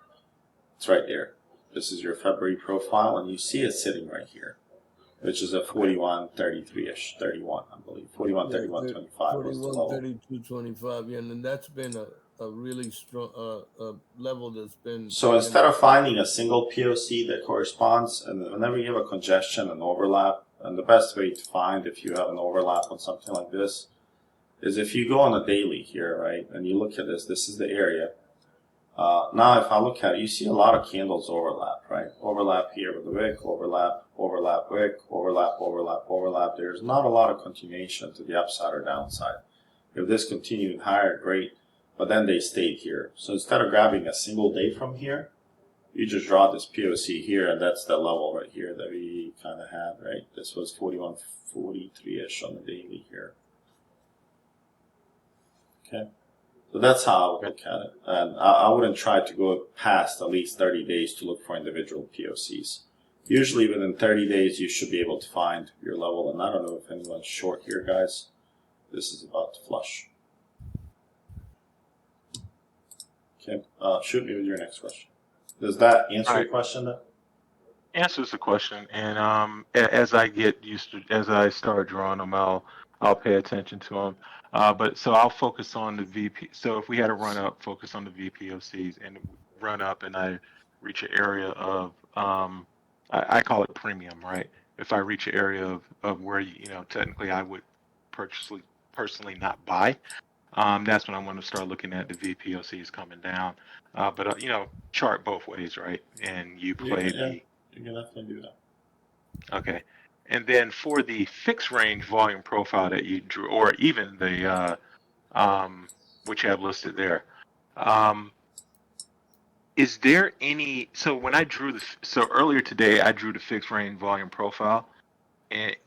it's right there. This is your February profile, and you see it sitting right here, which is a 41.33-ish, 31, I believe. 41.31.25 was the level. 41.32.25, yeah, and that's been a really strong level that's been. So instead of finding a single POC that corresponds, and whenever you have a congestion and overlap, and the best way to find if you have an overlap on something like this is if you go on a daily here, right, and you look at this is the area. Now if I look at it, you see a lot of candles overlap, right? Overlap here with the wick, overlap, wick, overlap. There's not a lot of continuation to the upside or downside. If this continued higher, great. But then they stayed here. So instead of grabbing a single day from here, you just draw this POC here, and that's the level right here that we kind of had, right? This was 41.43-ish on the daily here. Okay, so that's how I would look at it. And I wouldn't try to go past at least 30 days to look for individual POCs. Usually within 30 days, you should be able to find your level. And I don't know if anyone's short here, guys. This is about to flush. Okay, shoot me with your next question. Does that answer your question then? Answers the question, and as I get used to, as I start drawing them, I'll pay attention to them. But so I'll focus on the VP. So if we had a run up, focus on the VPOCs and run up, and I reach an area of I call it premium, right? If I reach an area of where technically I would personally not buy. That's when I'm going to start looking at the VPOCs coming down. But chart both ways, right? And you play You can definitely do that. Okay. And then for the fixed range volume profile that you drew, or even the which you have listed there, is there any? So when I drew earlier today, I drew the fixed range volume profile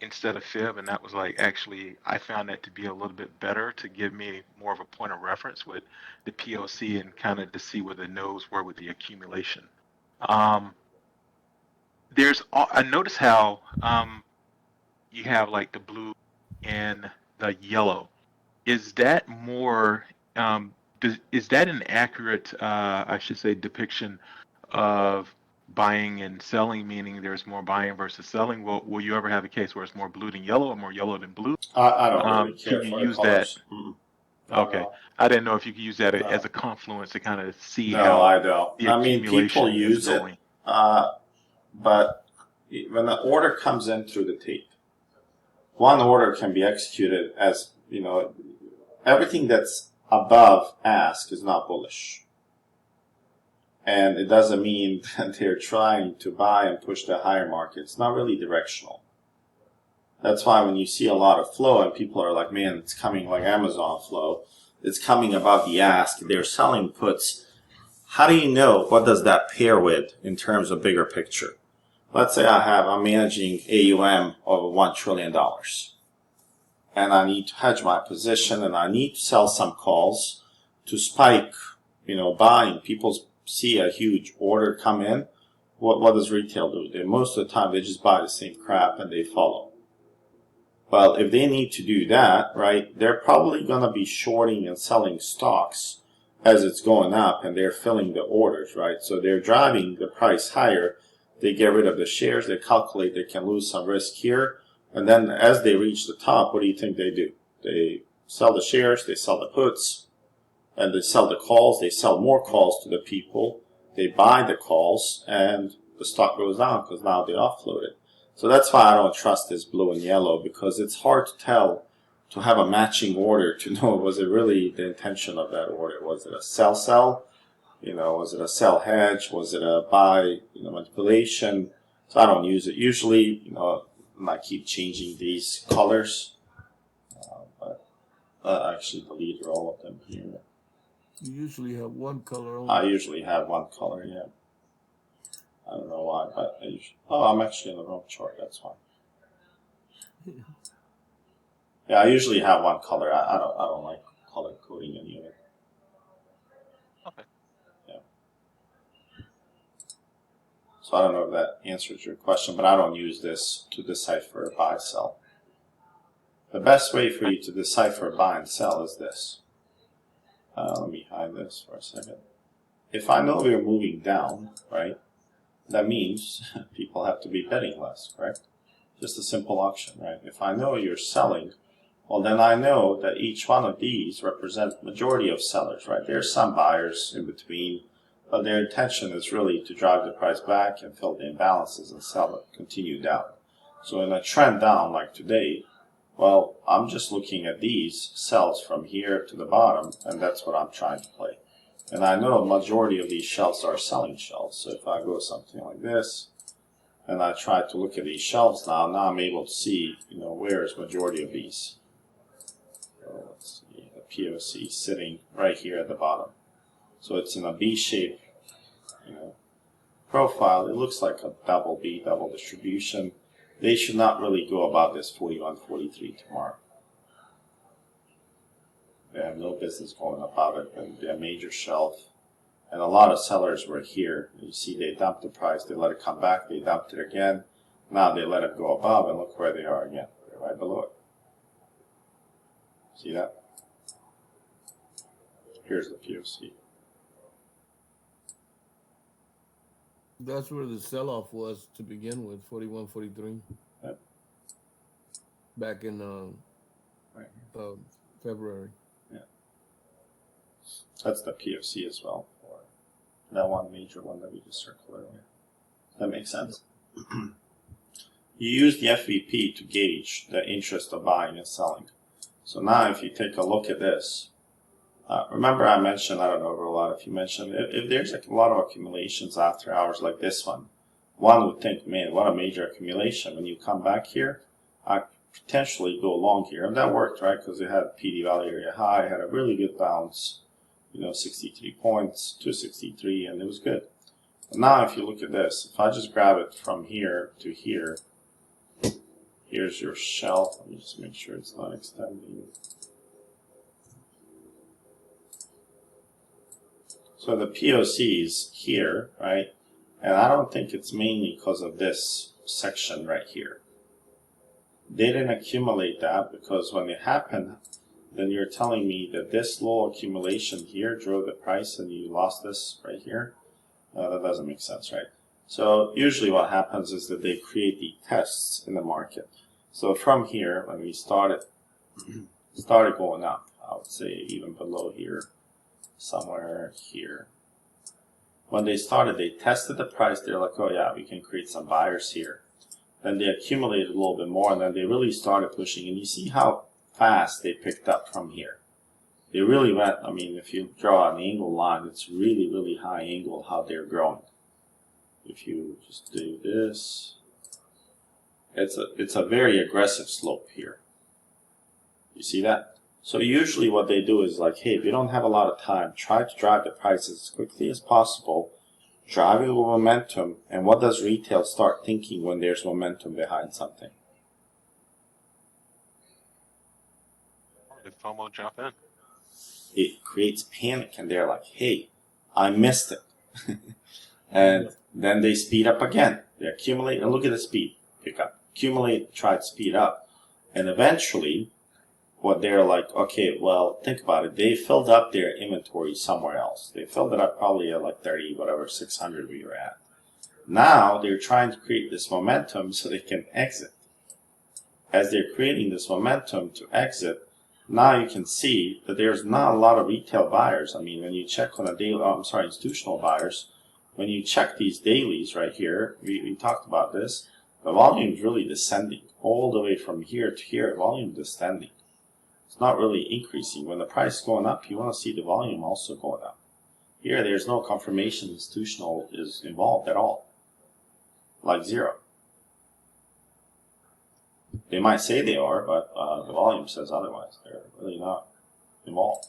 instead of fib, and that was actually I found that to be a little bit better to give me more of a point of reference with the POC and kind of to see where the nodes were with the accumulation. I notice how you have the blue and the yellow. Is that more? Is that an accurate, I should say, depiction of buying and selling? Meaning, there's more buying versus selling. Will you ever have a case where it's more blue than yellow or more yellow than blue? I don't really care can for you use that? Okay, I didn't know if you could use that as a confluence to kind of see how. No, I don't. The I mean, people use it, but when the order comes in through the tape, one order can be executed as everything that's above ask is not bullish. And it doesn't mean that they're trying to buy and push the higher market. It's not really directional. That's why when you see a lot of flow and people are like, man, it's coming like Amazon flow, it's coming above the ask, they're selling puts. How do you know what does that pair with in terms of bigger picture? Let's say I'm managing AUM of $1 trillion. And I need to hedge my position and I need to sell some calls to spike, buying. People see a huge order come in. What does retail do? Most of the time they just buy the same crap and they follow. Well, if they need to do that, right, they're probably going to be shorting and selling stocks as it's going up and they're filling the orders, right? So they're driving the price higher. They get rid of the shares. They calculate they can lose some risk here. And then as they reach the top, what do you think they do? They sell the shares, they sell the puts, and they sell the calls. They sell more calls to the people. They buy the calls, and the stock goes down because now they offload it. So that's why I don't trust this blue and yellow, because it's hard to tell, to have a matching order, to know was it really the intention of that order. Was it a sell? Was it a sell hedge? Was it a buy, manipulation? So I don't use it. Usually, I keep changing these colors. But I actually deleted all of them here. You usually have one color only. I usually have one color, yeah. I don't know why, but I'm actually in the wrong chart, that's why. Yeah, I usually have one color. I don't like color coding any of it. Okay. Yeah. So I don't know if that answers your question, but I don't use this to decipher buy sell. The best way for you to decipher buy and sell is this. Let me hide this for a second. If I know we're moving down, right, that means people have to be betting less, correct? Just a simple auction, right? If I know you're selling, well, then I know that each one of these represent majority of sellers, right? There are some buyers in between, but their intention is really to drive the price back and fill the imbalances and sell it, continue down. So in a trend down like today, well, I'm just looking at these sells from here to the bottom, and that's what I'm trying to play. And I know a majority of these shelves are selling shelves. So if I go something like this, and I try to look at these shelves now I'm able to see, where is majority of these. So let's see, the POC sitting right here at the bottom. So it's in a B-shaped, profile. It looks like a double B, double distribution. They should not really go above this 41, 43 tomorrow. They have no business going above it, and they're a major shelf. And a lot of sellers were here. You see they dumped the price, they let it come back, they dumped it again. Now they let it go above, and look where they are again. They're right below it. See that? Here's the POC. That's where the sell-off was to begin with, 41, 43. Yep. Back in February. Yeah. That's the POC as well, for that one major one that we just circled earlier. That makes sense. You use the FVP to gauge the interest of buying and selling. So now if you take a look at this, remember I mentioned, I don't know a lot if you mentioned, if there's a lot of accumulations after hours like this one would think, man, what a major accumulation. When you come back here, I potentially go long here. And that worked, right? Because it had PD value area high, had a really good bounce, 63 points, 263, and it was good. But now if you look at this, if I just grab it from here to here, here's your shelf. Let me just make sure it's not extending. So the POC is here, right? And I don't think it's mainly because of this section right here. They didn't accumulate that because when it happened, then you're telling me that this low accumulation here drove the price and you lost this right here. That doesn't make sense, right? So usually what happens is that they create the tests in the market. So from here, when we started going up, I would say even below here, somewhere here. When they started, they tested the price. They're like, oh yeah, we can create some buyers here. Then they accumulated a little bit more, and then they really started pushing. And you see how fast they picked up from here. they really went. I mean, if you draw an angle line, it's really, really high angle how they're growing. If you just do this, it's a very aggressive slope here. You see that? So usually what they do is like, hey, if you don't have a lot of time, try to drive the prices as quickly as possible, drive it with momentum. And what does retail start thinking when there's momentum behind something? Did FOMO jump in? It creates panic, and they're like, hey, I missed it. And then they speed up again. They accumulate, and look at the speed. Pick up, accumulate, try to speed up. And eventually, what they're like, okay, well, think about it. They filled up their inventory somewhere else. They filled it up probably at like 30, whatever, 600 we were at. Now they're trying to create this momentum so they can exit. As they're creating this momentum to exit, now you can see that there's not a lot of retail buyers. I mean, when you check on a daily, institutional buyers, when you check these dailies right here, we talked about this, the volume is really descending. All the way from here to here, volume is descending. It's not really increasing. When the price is going up, you want to see the volume also going up. Here, there's no confirmation institutional is involved at all. Like zero. They might say they are, but the volume says otherwise. They're really not involved.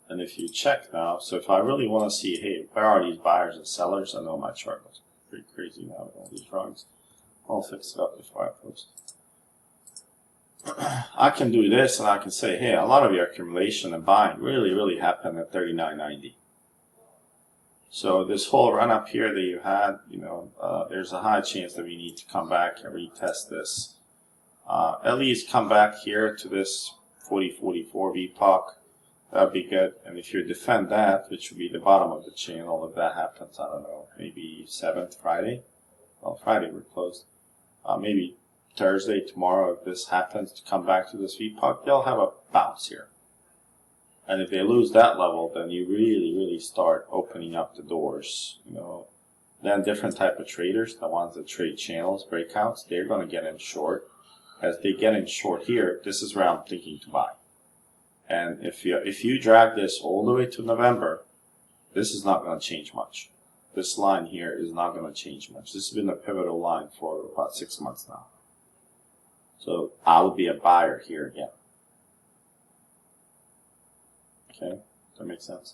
And if you check now, so if I really want to see, hey, where are these buyers and sellers? I know my chart looks pretty crazy now with all these drawings. I'll fix it up before I post. I can do this, and I can say, hey, a lot of your accumulation and buying really, really happened at 39.90. So this whole run up here that you had, there's a high chance that we need to come back and retest this. At least come back here to this 40-44 VPOC. That'd be good. And if you defend that, which would be the bottom of the channel, if that happens, I don't know, maybe 7th Friday. Well, Friday we're closed. Maybe Thursday, tomorrow, if this happens to come back to this VPOC, they'll have a bounce here. And if they lose that level, then you really, really start opening up the doors. Then different type of traders, the ones that trade channels, breakouts, they're going to get in short. As they get in short here, this is where I'm thinking to buy. And if you drag this all the way to November, this is not going to change much. This line here is not going to change much. This has been a pivotal line for about 6 months now. So I would be a buyer here again. Okay, does that make sense?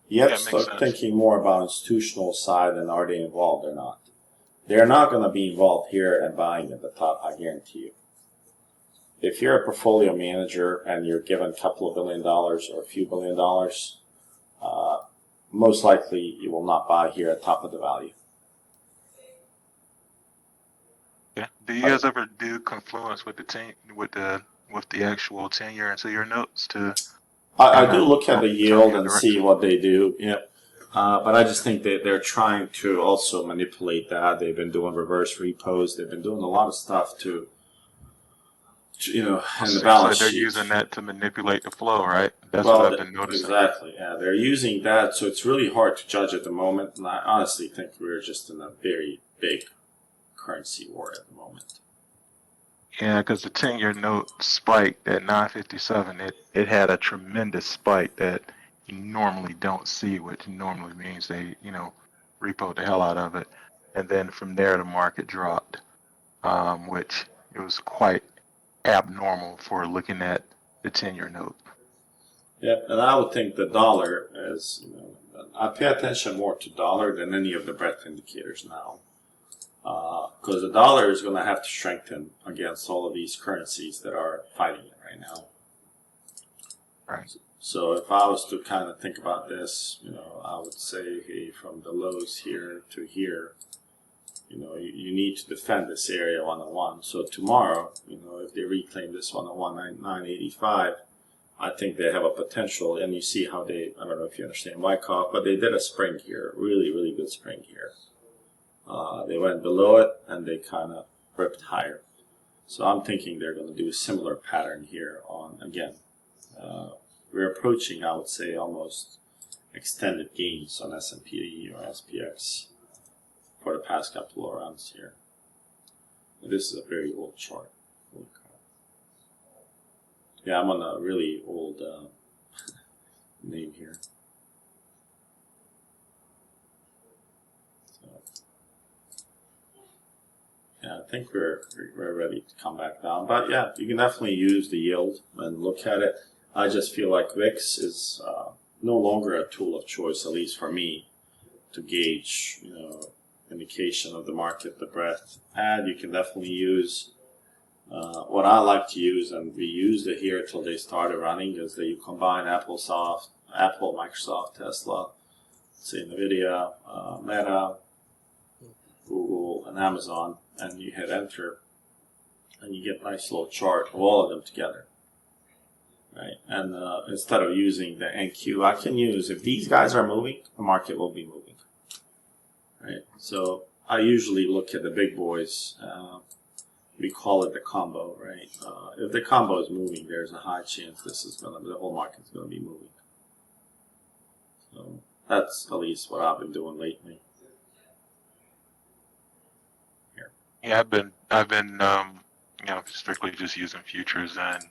You have to start thinking more about institutional side and are they involved or not. They're not going to be involved here and buying at the top, I guarantee you. If you're a portfolio manager and you're given a couple of $1 billion or a few $1 billion, most likely you will not buy here at top of the value. Yeah. Do you guys ever do confluence with the actual 10-year and 2-year notes to? I do look at the yield and see what they do. Yep. But I just think that they're trying to also manipulate that. They've been doing reverse repos. They've been doing a lot of stuff to and the balance so they're sheet. using that to manipulate the flow, right? That's well, what I've been noticing. Exactly. Yeah, they're using that, so it's really hard to judge at the moment. And I honestly think we're just in a very big currency war at the moment. Yeah, because the 10-year note spiked at 957. It had a tremendous spike that you normally don't see, which normally means they, repoed the hell out of it. And then from there, the market dropped, which it was quite abnormal for looking at the 10-year note. Yeah, and I would think the dollar is, I pay attention more to dollar than any of the breadth indicators now. Because the dollar is going to have to strengthen against all of these currencies that are fighting it right now. Right. So if I was to kind of think about this, I would say, hey, from the lows here to here, you need to defend this area 101. So tomorrow, if they reclaim this 101.985, I think they have a potential. And you see how I don't know if you understand Wyckoff, but they did a spring here, really, really good spring here. They went below it and they kind of ripped higher. So I'm thinking they're going to do a similar pattern here on, again, we're approaching, I would say, almost extended gains on S&P or SPX for the past couple of runs here. This is a very old chart. Yeah, I'm on a really old name here. So, yeah, I think we're ready to come back down. But yeah, you can definitely use the yield and look at it. I just feel like VIX is no longer a tool of choice, at least for me, to gauge, indication of the market, the breadth. And you can definitely use what I like to use, and we used it here till they started running, is that you combine Apple, Microsoft, Tesla, say NVIDIA, Meta, Google, and Amazon, and you hit enter, and you get a nice little chart of all of them together. Right, and instead of using the NQ, I can use, if these guys are moving, the market will be moving. Right, so I usually look at the big boys. We call it the combo, right? If the combo is moving, there's a high chance the whole market's gonna be moving. So that's at least what I've been doing lately. Here. Yeah, I've been strictly just using futures and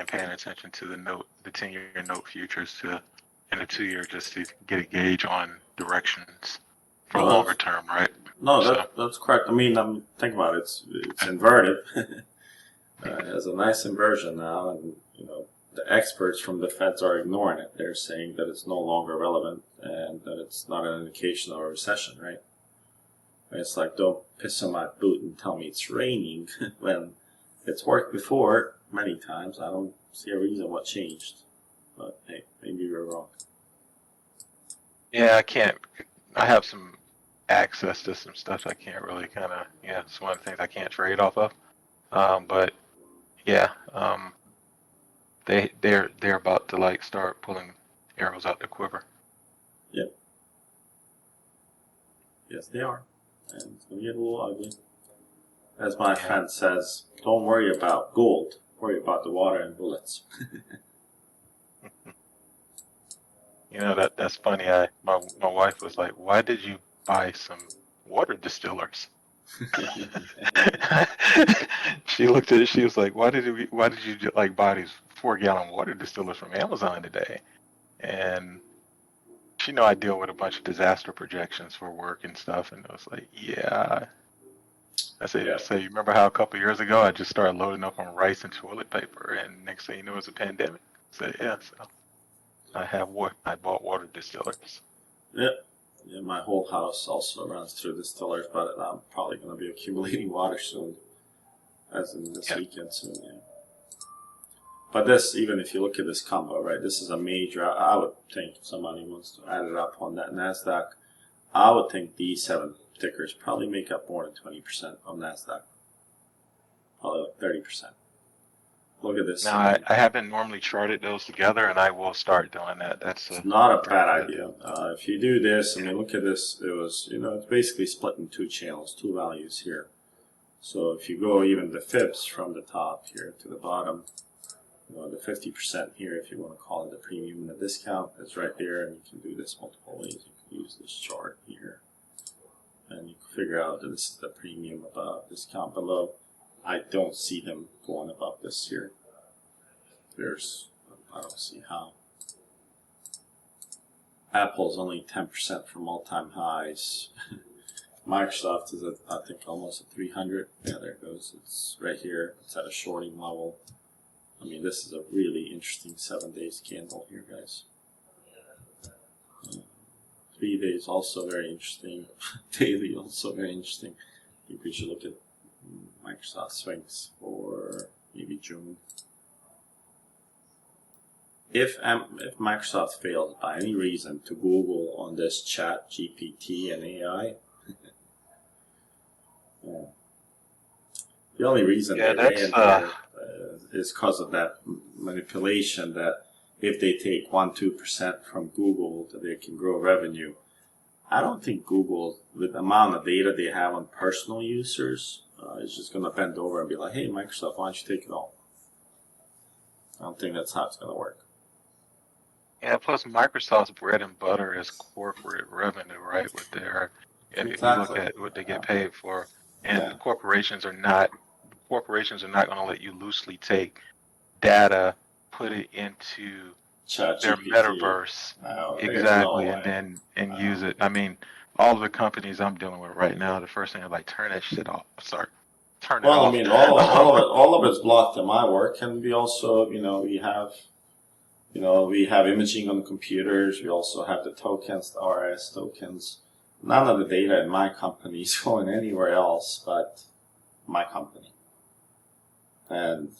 paying attention to the 10-year note futures and the 2-year, just to get a gauge on directions for longer term, right? No, that's correct. I mean, think about it. It's inverted. It has a nice inversion now, and the experts from the Feds are ignoring it. They're saying that it's no longer relevant and that it's not an indication of a recession, right? It's like, don't piss on my boot and tell me it's raining when it's worked before many times. I don't see a reason what changed, but hey, maybe we're wrong. Yeah, I have some access to some stuff I can't really it's one of the things I can't trade off of. But yeah, they're about to start pulling arrows out the quiver. Yep. Yes, they are. And it's gonna get a little ugly. As my friend says, don't worry about gold, worry about the water and bullets. That's funny. My wife was like, "Why did you buy some water distillers?" She looked at it. She was like, "Why did you buy these 4-gallon water distillers from Amazon today?" And I deal with a bunch of disaster projections for work and stuff, and I was like, "Yeah." I said, Yeah. "So you remember how a couple years ago I just started loading up on rice and toilet paper, and next thing you know, it was a pandemic?" I said, "Yeah." So I bought water distillers. Yep. Yeah, my whole house also runs through distillers, but I'm probably going to be accumulating water soon, as in this weekend soon. Yeah. But this, even if you look at this combo, right, this is a major. I would think, if somebody wants to add it up on that NASDAQ, I would think these 7 tickers probably make up more than 20% of NASDAQ. Probably like 30%. Look at this. Now, I haven't normally charted those together, and I will start doing that. That's not a bad idea. If you do this, look at this. It was, it's basically split in 2 channels, 2 values here. So if you go even the fibs from the top here to the bottom, the 50% here, if you want to call it the premium and the discount, is right there, and you can do this multiple ways. You can use this chart here, and you can figure out that this is the premium above, discount below. I don't see them going above this here. I don't see how. Apple's only 10% from all-time highs. Microsoft is at, I think, almost at 300. Yeah, there it goes. It's right here. It's at a shorting level. I mean, this is a really interesting 7 days candle here, guys. 3 days also very interesting. Daily also very interesting. I think we should look at Microsoft swings for maybe June. If Microsoft fails by any reason to Google on this chat, GPT, and AI, the only reason they're in there is because of that manipulation that if they take 1-2% from Google, that they can grow revenue. I don't think Google, with the amount of data they have on personal users, is just going to bend over and be like, "Hey, Microsoft, why don't you take it all?" I don't think that's how it's going to work. Yeah, plus Microsoft's bread and butter is corporate revenue, right? With their, and if you look at what they get paid for, and corporations are not going to let you loosely take data, put it into their ChatGPT. metaverse. No, there's Exactly, no and way. then use it. I mean, all the companies I'm dealing with right now, the first thing is like turn that shit off. Sorry, turn it Well, I off. mean, all of it's blocked in my work, and we also, we have imaging on computers. We also have the tokens, the RS tokens. None of the data in my company is going anywhere else but my company, and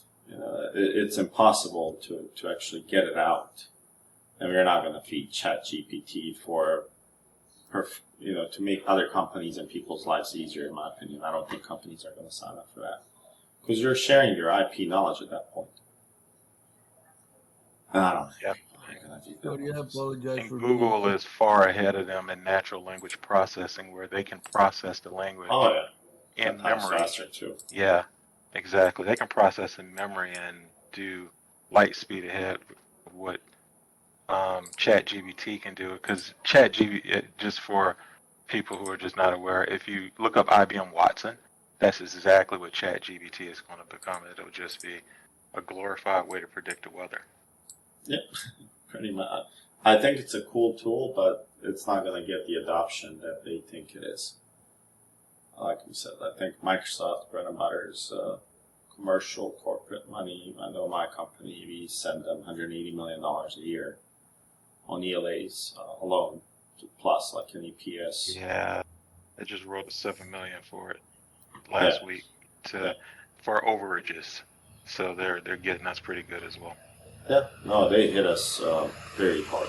it's impossible to actually get it out. And we're not going to feed ChatGPT to make other companies and people's lives easier. In my opinion, I don't think companies are going to sign up for that because you're sharing your IP knowledge at that point. And I don't know. Yep. Shorty, I apologize And for Google being. is far ahead of them in natural language processing, where they can process the language Oh yeah, in 10 times memory. faster too. Yeah, exactly. They can process in memory and do light speed ahead of what ChatGPT can do. Because ChatGPT, just for people who are just not aware, if you look up IBM Watson, that's exactly what ChatGPT is going to become. It'll just be a glorified way to predict the weather. Yep, pretty much. I think it's a cool tool, but it's not going to get the adoption that they think it is. Like we said, I think Microsoft bread and butter is commercial corporate money. I know my company, we send them $180 million a year on ELAs alone, plus like an EPS. Yeah, they just wrote $7 million for it last week for overages. So they're getting us pretty good as well. Yeah, no, they hit us very hard.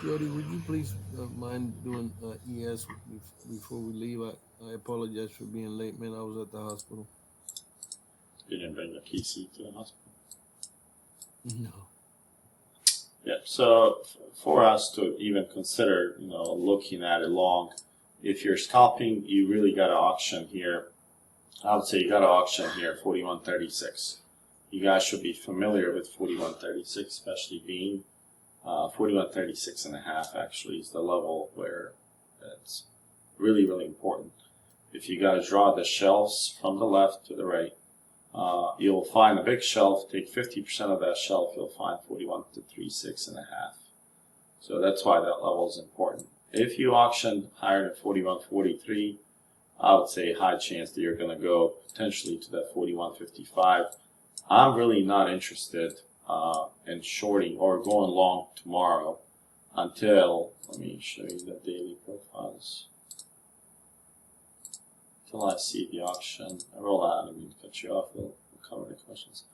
Shorty, would you please mind doing ES before we leave? I apologize for being late, man. I was at the hospital. You didn't bring the PC to the hospital? No. Yeah, so for us to even consider, looking at it long, if you're scalping, you really got to auction here. I would say you got to auction here 41.36. You guys should be familiar with 41.36, especially being 41.36 and a half actually is the level where it's really, really important. If you guys draw the shelves from the left to the right, you'll find a big shelf. Take 50% of that shelf, you'll find 41.36 and a half. So that's why that level is important. If you auction higher than 41.43, I would say high chance that you're going to go potentially to that 41.55. I'm really not interested in shorting or going long tomorrow until, let me show you the daily profiles. Until I see the auction. I roll out, I mean, cut you off, we'll cover the questions.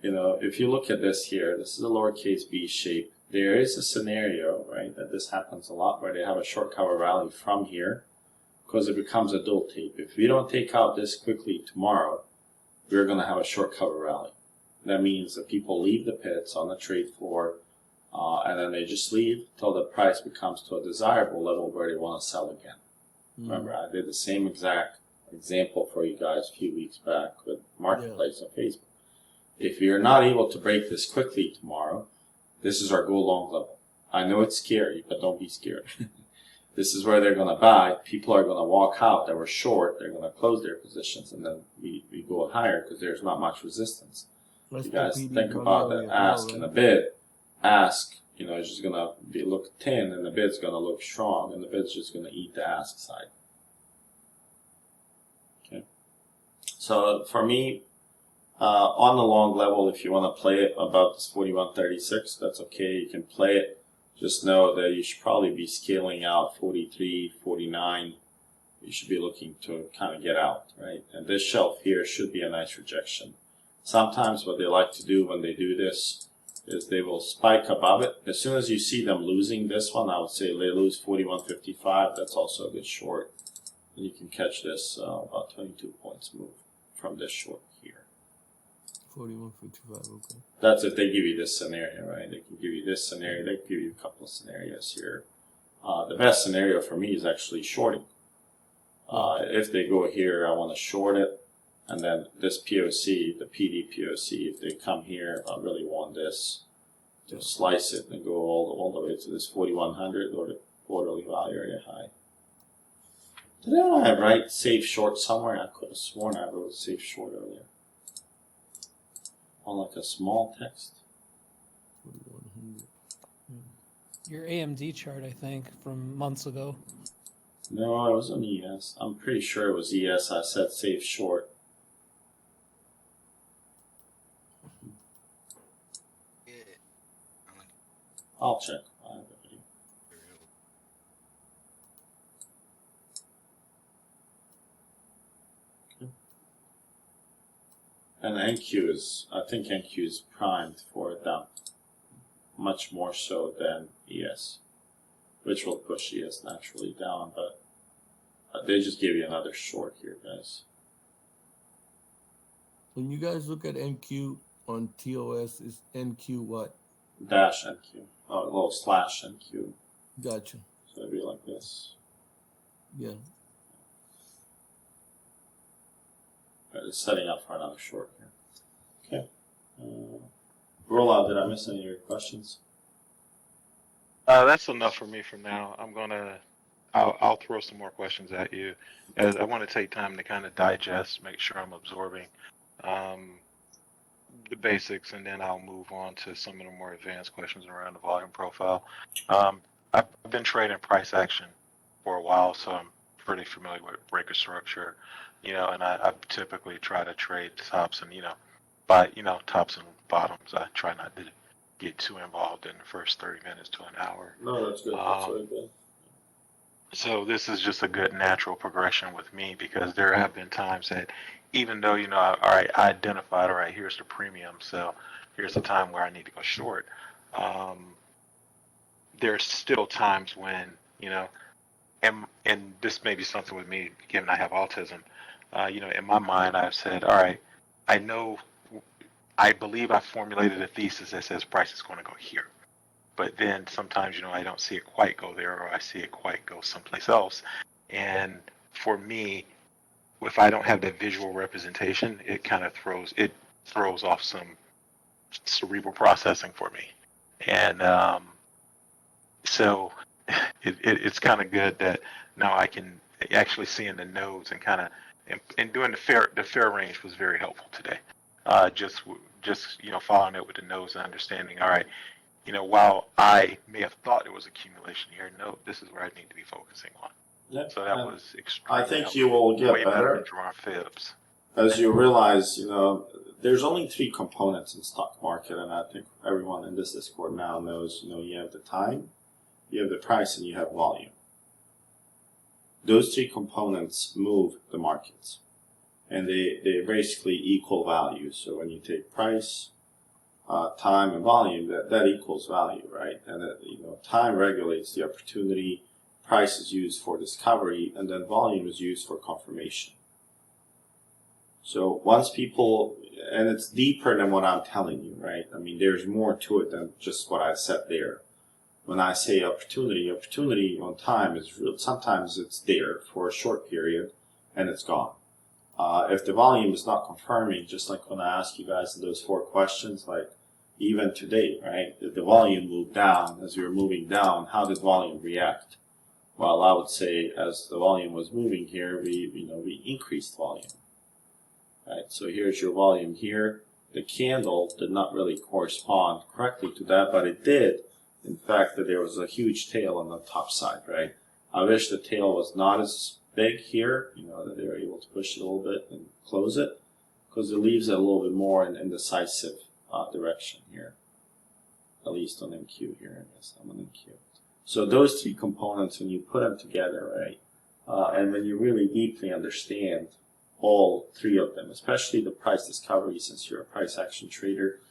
If you look at this here, this is a lowercase b shape. There is a scenario, right, that this happens a lot where they have a short cover rally from here because it becomes a dual tape. If we don't take out this quickly tomorrow, we're going to have a short cover rally. That means that people leave the pits on the trade floor and then they just leave till the price becomes to a desirable level where they want to sell again. Remember, I did the same exact example for you guys a few weeks back with Marketplace on Facebook. If you're not able to break this quickly tomorrow, this is our go long level. I know it's scary, but don't be scared. This is where they're going to buy. People are going to walk out that were short. They're going to close their positions, and then we go higher because there's not much resistance. You guys think about the ask and the bid. Ask, is just going to look thin, and the bid's going to look strong, and the bid's just going to eat the ask side. Okay. So for me, on the long level, if you want to play it above this 41.36, that's okay. You can play it. Just know that you should probably be scaling out 43, 49. You should be looking to kind of get out, right? And this shelf here should be a nice rejection. Sometimes what they like to do when they do this is they will spike above it. As soon as you see them losing this one, I would say they lose 41.55. That's also a good short. And you can catch this about 22 points move from this short here. 41.55, okay. That's if they give you this scenario, right? They can give you this scenario. They can give you a couple of scenarios here. The best scenario for me is actually shorting. If they go here, I want to short it. And then this POC, the PD POC, if they come here, I really want this to slice it and go all the way to this 4100 or the quarterly value area high. Did I write safe short somewhere? I could have sworn I wrote safe short earlier. on like a small text. 4100. Your AMD chart, I think, from months ago. No, it was on ES. I'm pretty sure it was ES. I said save short. I'll check. I have a video. Okay. And NQ is, I think NQ is primed for it down. Much more so than ES, which will push ES naturally down, but they just gave you another short here, guys. When you guys look at NQ on TOS, is NQ what? Dash NQ, oh, a little slash NQ. Gotcha. So it'd be like this. Yeah. It's setting up for another short here. Okay. Rollout, did I miss any of your questions? That's enough for me for now. I'll throw some more questions at you, as I want to take time to kind of digest, make sure I'm absorbing the basics, and then I'll move on to some of the more advanced questions around the volume profile. I've been trading price action for a while, so I'm pretty familiar with breaker structure, and I typically try to trade tops and, tops and bottoms. I try not to get too involved in the first 30 minutes to an hour. No, that's good. That's really good. So this is just a good natural progression with me, because there have been times that, even though, all right, I identified, all right, here's the premium, so here's the time where I need to go short. There's still times when, and this may be something with me, given I have autism, in my mind I've said, all right, I believe I formulated a thesis that says price is going to go here. But then sometimes, I don't see it quite go there, or I see it quite go someplace else. And for me, if I don't have that visual representation, it kind of throws off some cerebral processing for me. And so it's kind of good that now I can actually see in the nodes and kind of, and doing the fair range was very helpful today. Just following it with the nodes and understanding, all right, while I may have thought it was accumulation here, no, this is where I need to be focusing on. Yeah, so that was extremely I think helpful. you will get Way better than drawing fibs. as you realize, there's only 3 components in stock market, and I think everyone in this Discord now knows, you have the time, you have the price, and you have volume. Those 3 components move the markets, and they basically equal value. So when you take price, time, and volume, that equals value, right? And time regulates the opportunity, price is used for discovery, and then volume is used for confirmation. So once people, and it's deeper than what I'm telling you, right? I mean, there's more to it than just what I said there. When I say opportunity on time is real. Sometimes it's there for a short period and it's gone. If the volume is not confirming, just like when I asked you guys those 4 questions, like even today, right? If the volume moved down, as we were moving down, how did volume react? Well, I would say as the volume was moving here, we increased volume. Right? So here's your volume here. The candle did not really correspond correctly to that, but it did. In fact, that there was a huge tail on the top side, right? I wish the tail was not as big here, that they were able to push it a little bit and close it, because it leaves it a little bit more in indecisive direction here, at least on NQ here. I guess I'm on NQ. So those 3 components, when you put them together, right, and when you really deeply understand all 3 of them, especially the price discovery, since you're a price action trader,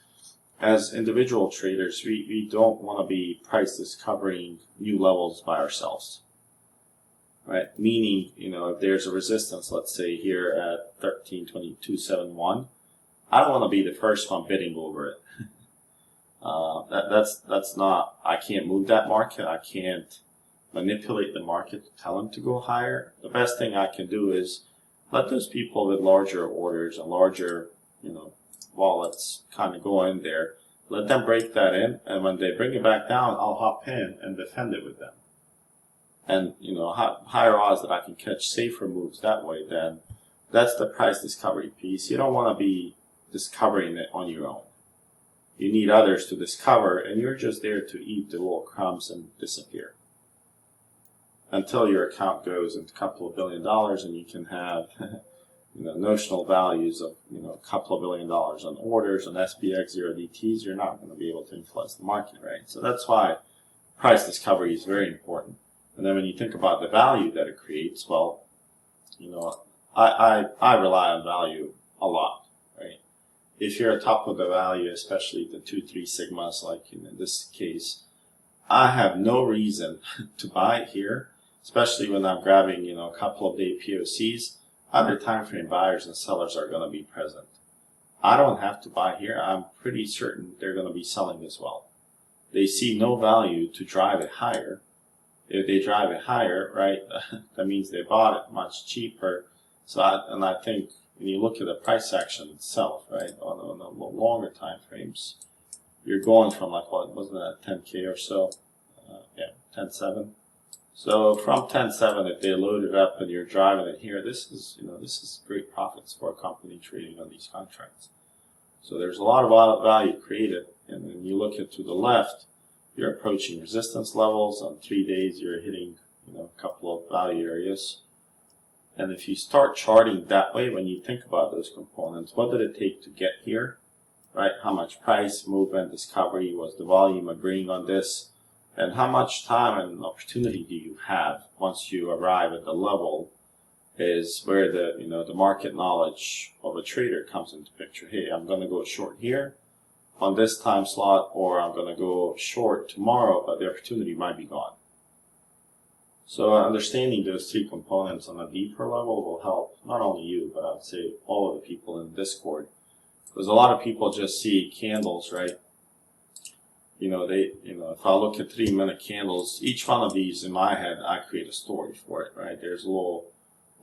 as individual traders, we don't want to be price discovering new levels by ourselves, right? Meaning, if there's a resistance, let's say here at 1322.71, I don't want to be the first one bidding over it. That's not, I can't move that market. I can't manipulate the market to tell them to go higher. The best thing I can do is let those people with larger orders and larger, wallets kind of go in there. Let them break that in, and when they bring it back down, I'll hop in and defend it with them. And, higher odds that I can catch safer moves that way, then that's the price discovery piece. You don't want to be discovering it on your own. You need others to discover, and you're just there to eat the little crumbs and disappear. Until your account goes into a couple of $1 billion and you can have notional values of a couple of $1 billion on orders on SPX 0DTs, you're not going to be able to influence the market, right? So that's why price discovery is very important. And then when you think about the value that it creates, well, I rely on value a lot, right? If you're at top of the value, especially the 2-3 sigmas, like in this case, I have no reason to buy it here, especially when I'm grabbing, a couple of day POCs. Other time frame buyers and sellers are going to be present. I don't have to buy here. I'm pretty certain they're going to be selling as well. They see no value to drive it higher. If they drive it higher, right, that means they bought it much cheaper. So, I think when you look at the price action itself, right, on the longer time frames, you're going from like, what wasn't that, 10K or so? 10.7. So from 10.7, if they load it up and you're driving it here, this is great profits for a company trading on these contracts. So there's a lot of value created. And when you look at to the left, you're approaching resistance levels. On 3 days, you're hitting a couple of value areas. And if you start charting that way, when you think about those components, what did it take to get here, right? How much price, movement, discovery, was the volume agreeing on this? And how much time and opportunity do you have once you arrive at the level is where the market knowledge of a trader comes into picture. Hey, I'm going to go short here on this time slot, or I'm going to go short tomorrow, but the opportunity might be gone. So understanding those three components on a deeper level will help not only you, but I would say all of the people in Discord. Because a lot of people just see candles, right? If I look at 3-minute candles, each one of these in my head, I create a story for it, right? There's a little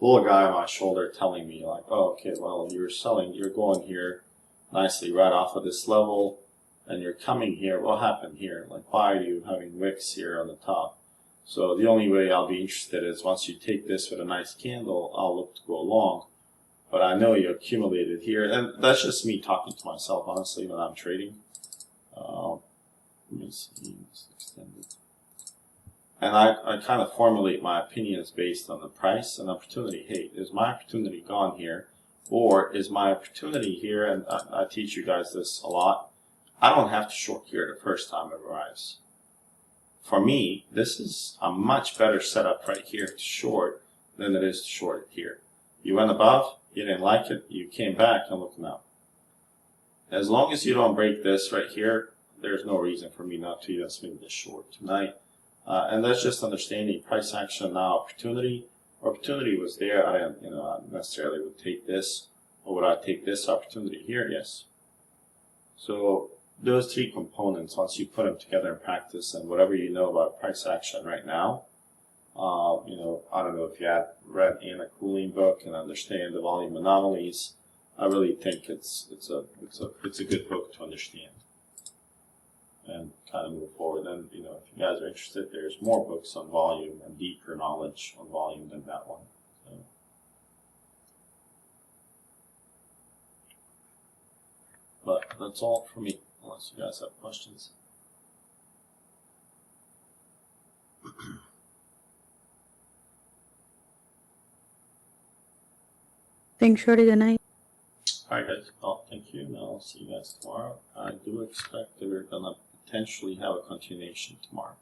guy on my shoulder telling me like, oh, okay, well, you're going here nicely right off of this level, and you're coming here. What happened here? Like, why are you having wicks here on the top? So the only way I'll be interested is once you take this with a nice candle, I'll look to go long. But I know you accumulated here, and that's just me talking to myself, honestly, when I'm trading. Let me see, it's extended. And I kind of formulate my opinions based on the price and opportunity. Hey, is my opportunity gone here? Or is my opportunity here, and I teach you guys this a lot, I don't have to short here the first time it arrives. For me, this is a much better setup right here to short than it is to short it here. You went above, you didn't like it, you came back and look now. As long as you don't break this right here, there's no reason for me not to even swing this short tonight. And that's just understanding price action now, opportunity. Opportunity was there. I necessarily would take this, or would I take this opportunity here? Yes. So those three components, once you put them together in practice, and whatever you know about price action right now, I don't know if you had read Anna Cooling book and understand the volume anomalies. I really think it's a good book to understand and kind of move forward. And if you guys are interested, there's more books on volume and deeper knowledge on volume than that one. So. But that's all for me, unless you guys have questions. Thanks, Shorty. Good night. Alright guys, well, thank you, and I'll see you guys tomorrow. I do expect that we're gonna potentially have a continuation tomorrow.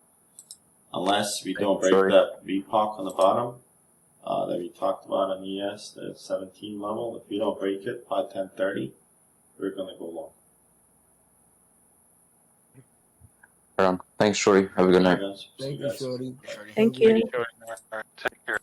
Unless we don't break that VPOC on the bottom that we talked about on ES, the 17 level. If we don't break it by 10:30, we're gonna go long. Thanks, Shorty. Have a good night. Guys. Thank you, Shorty. Thank you. All right, take care.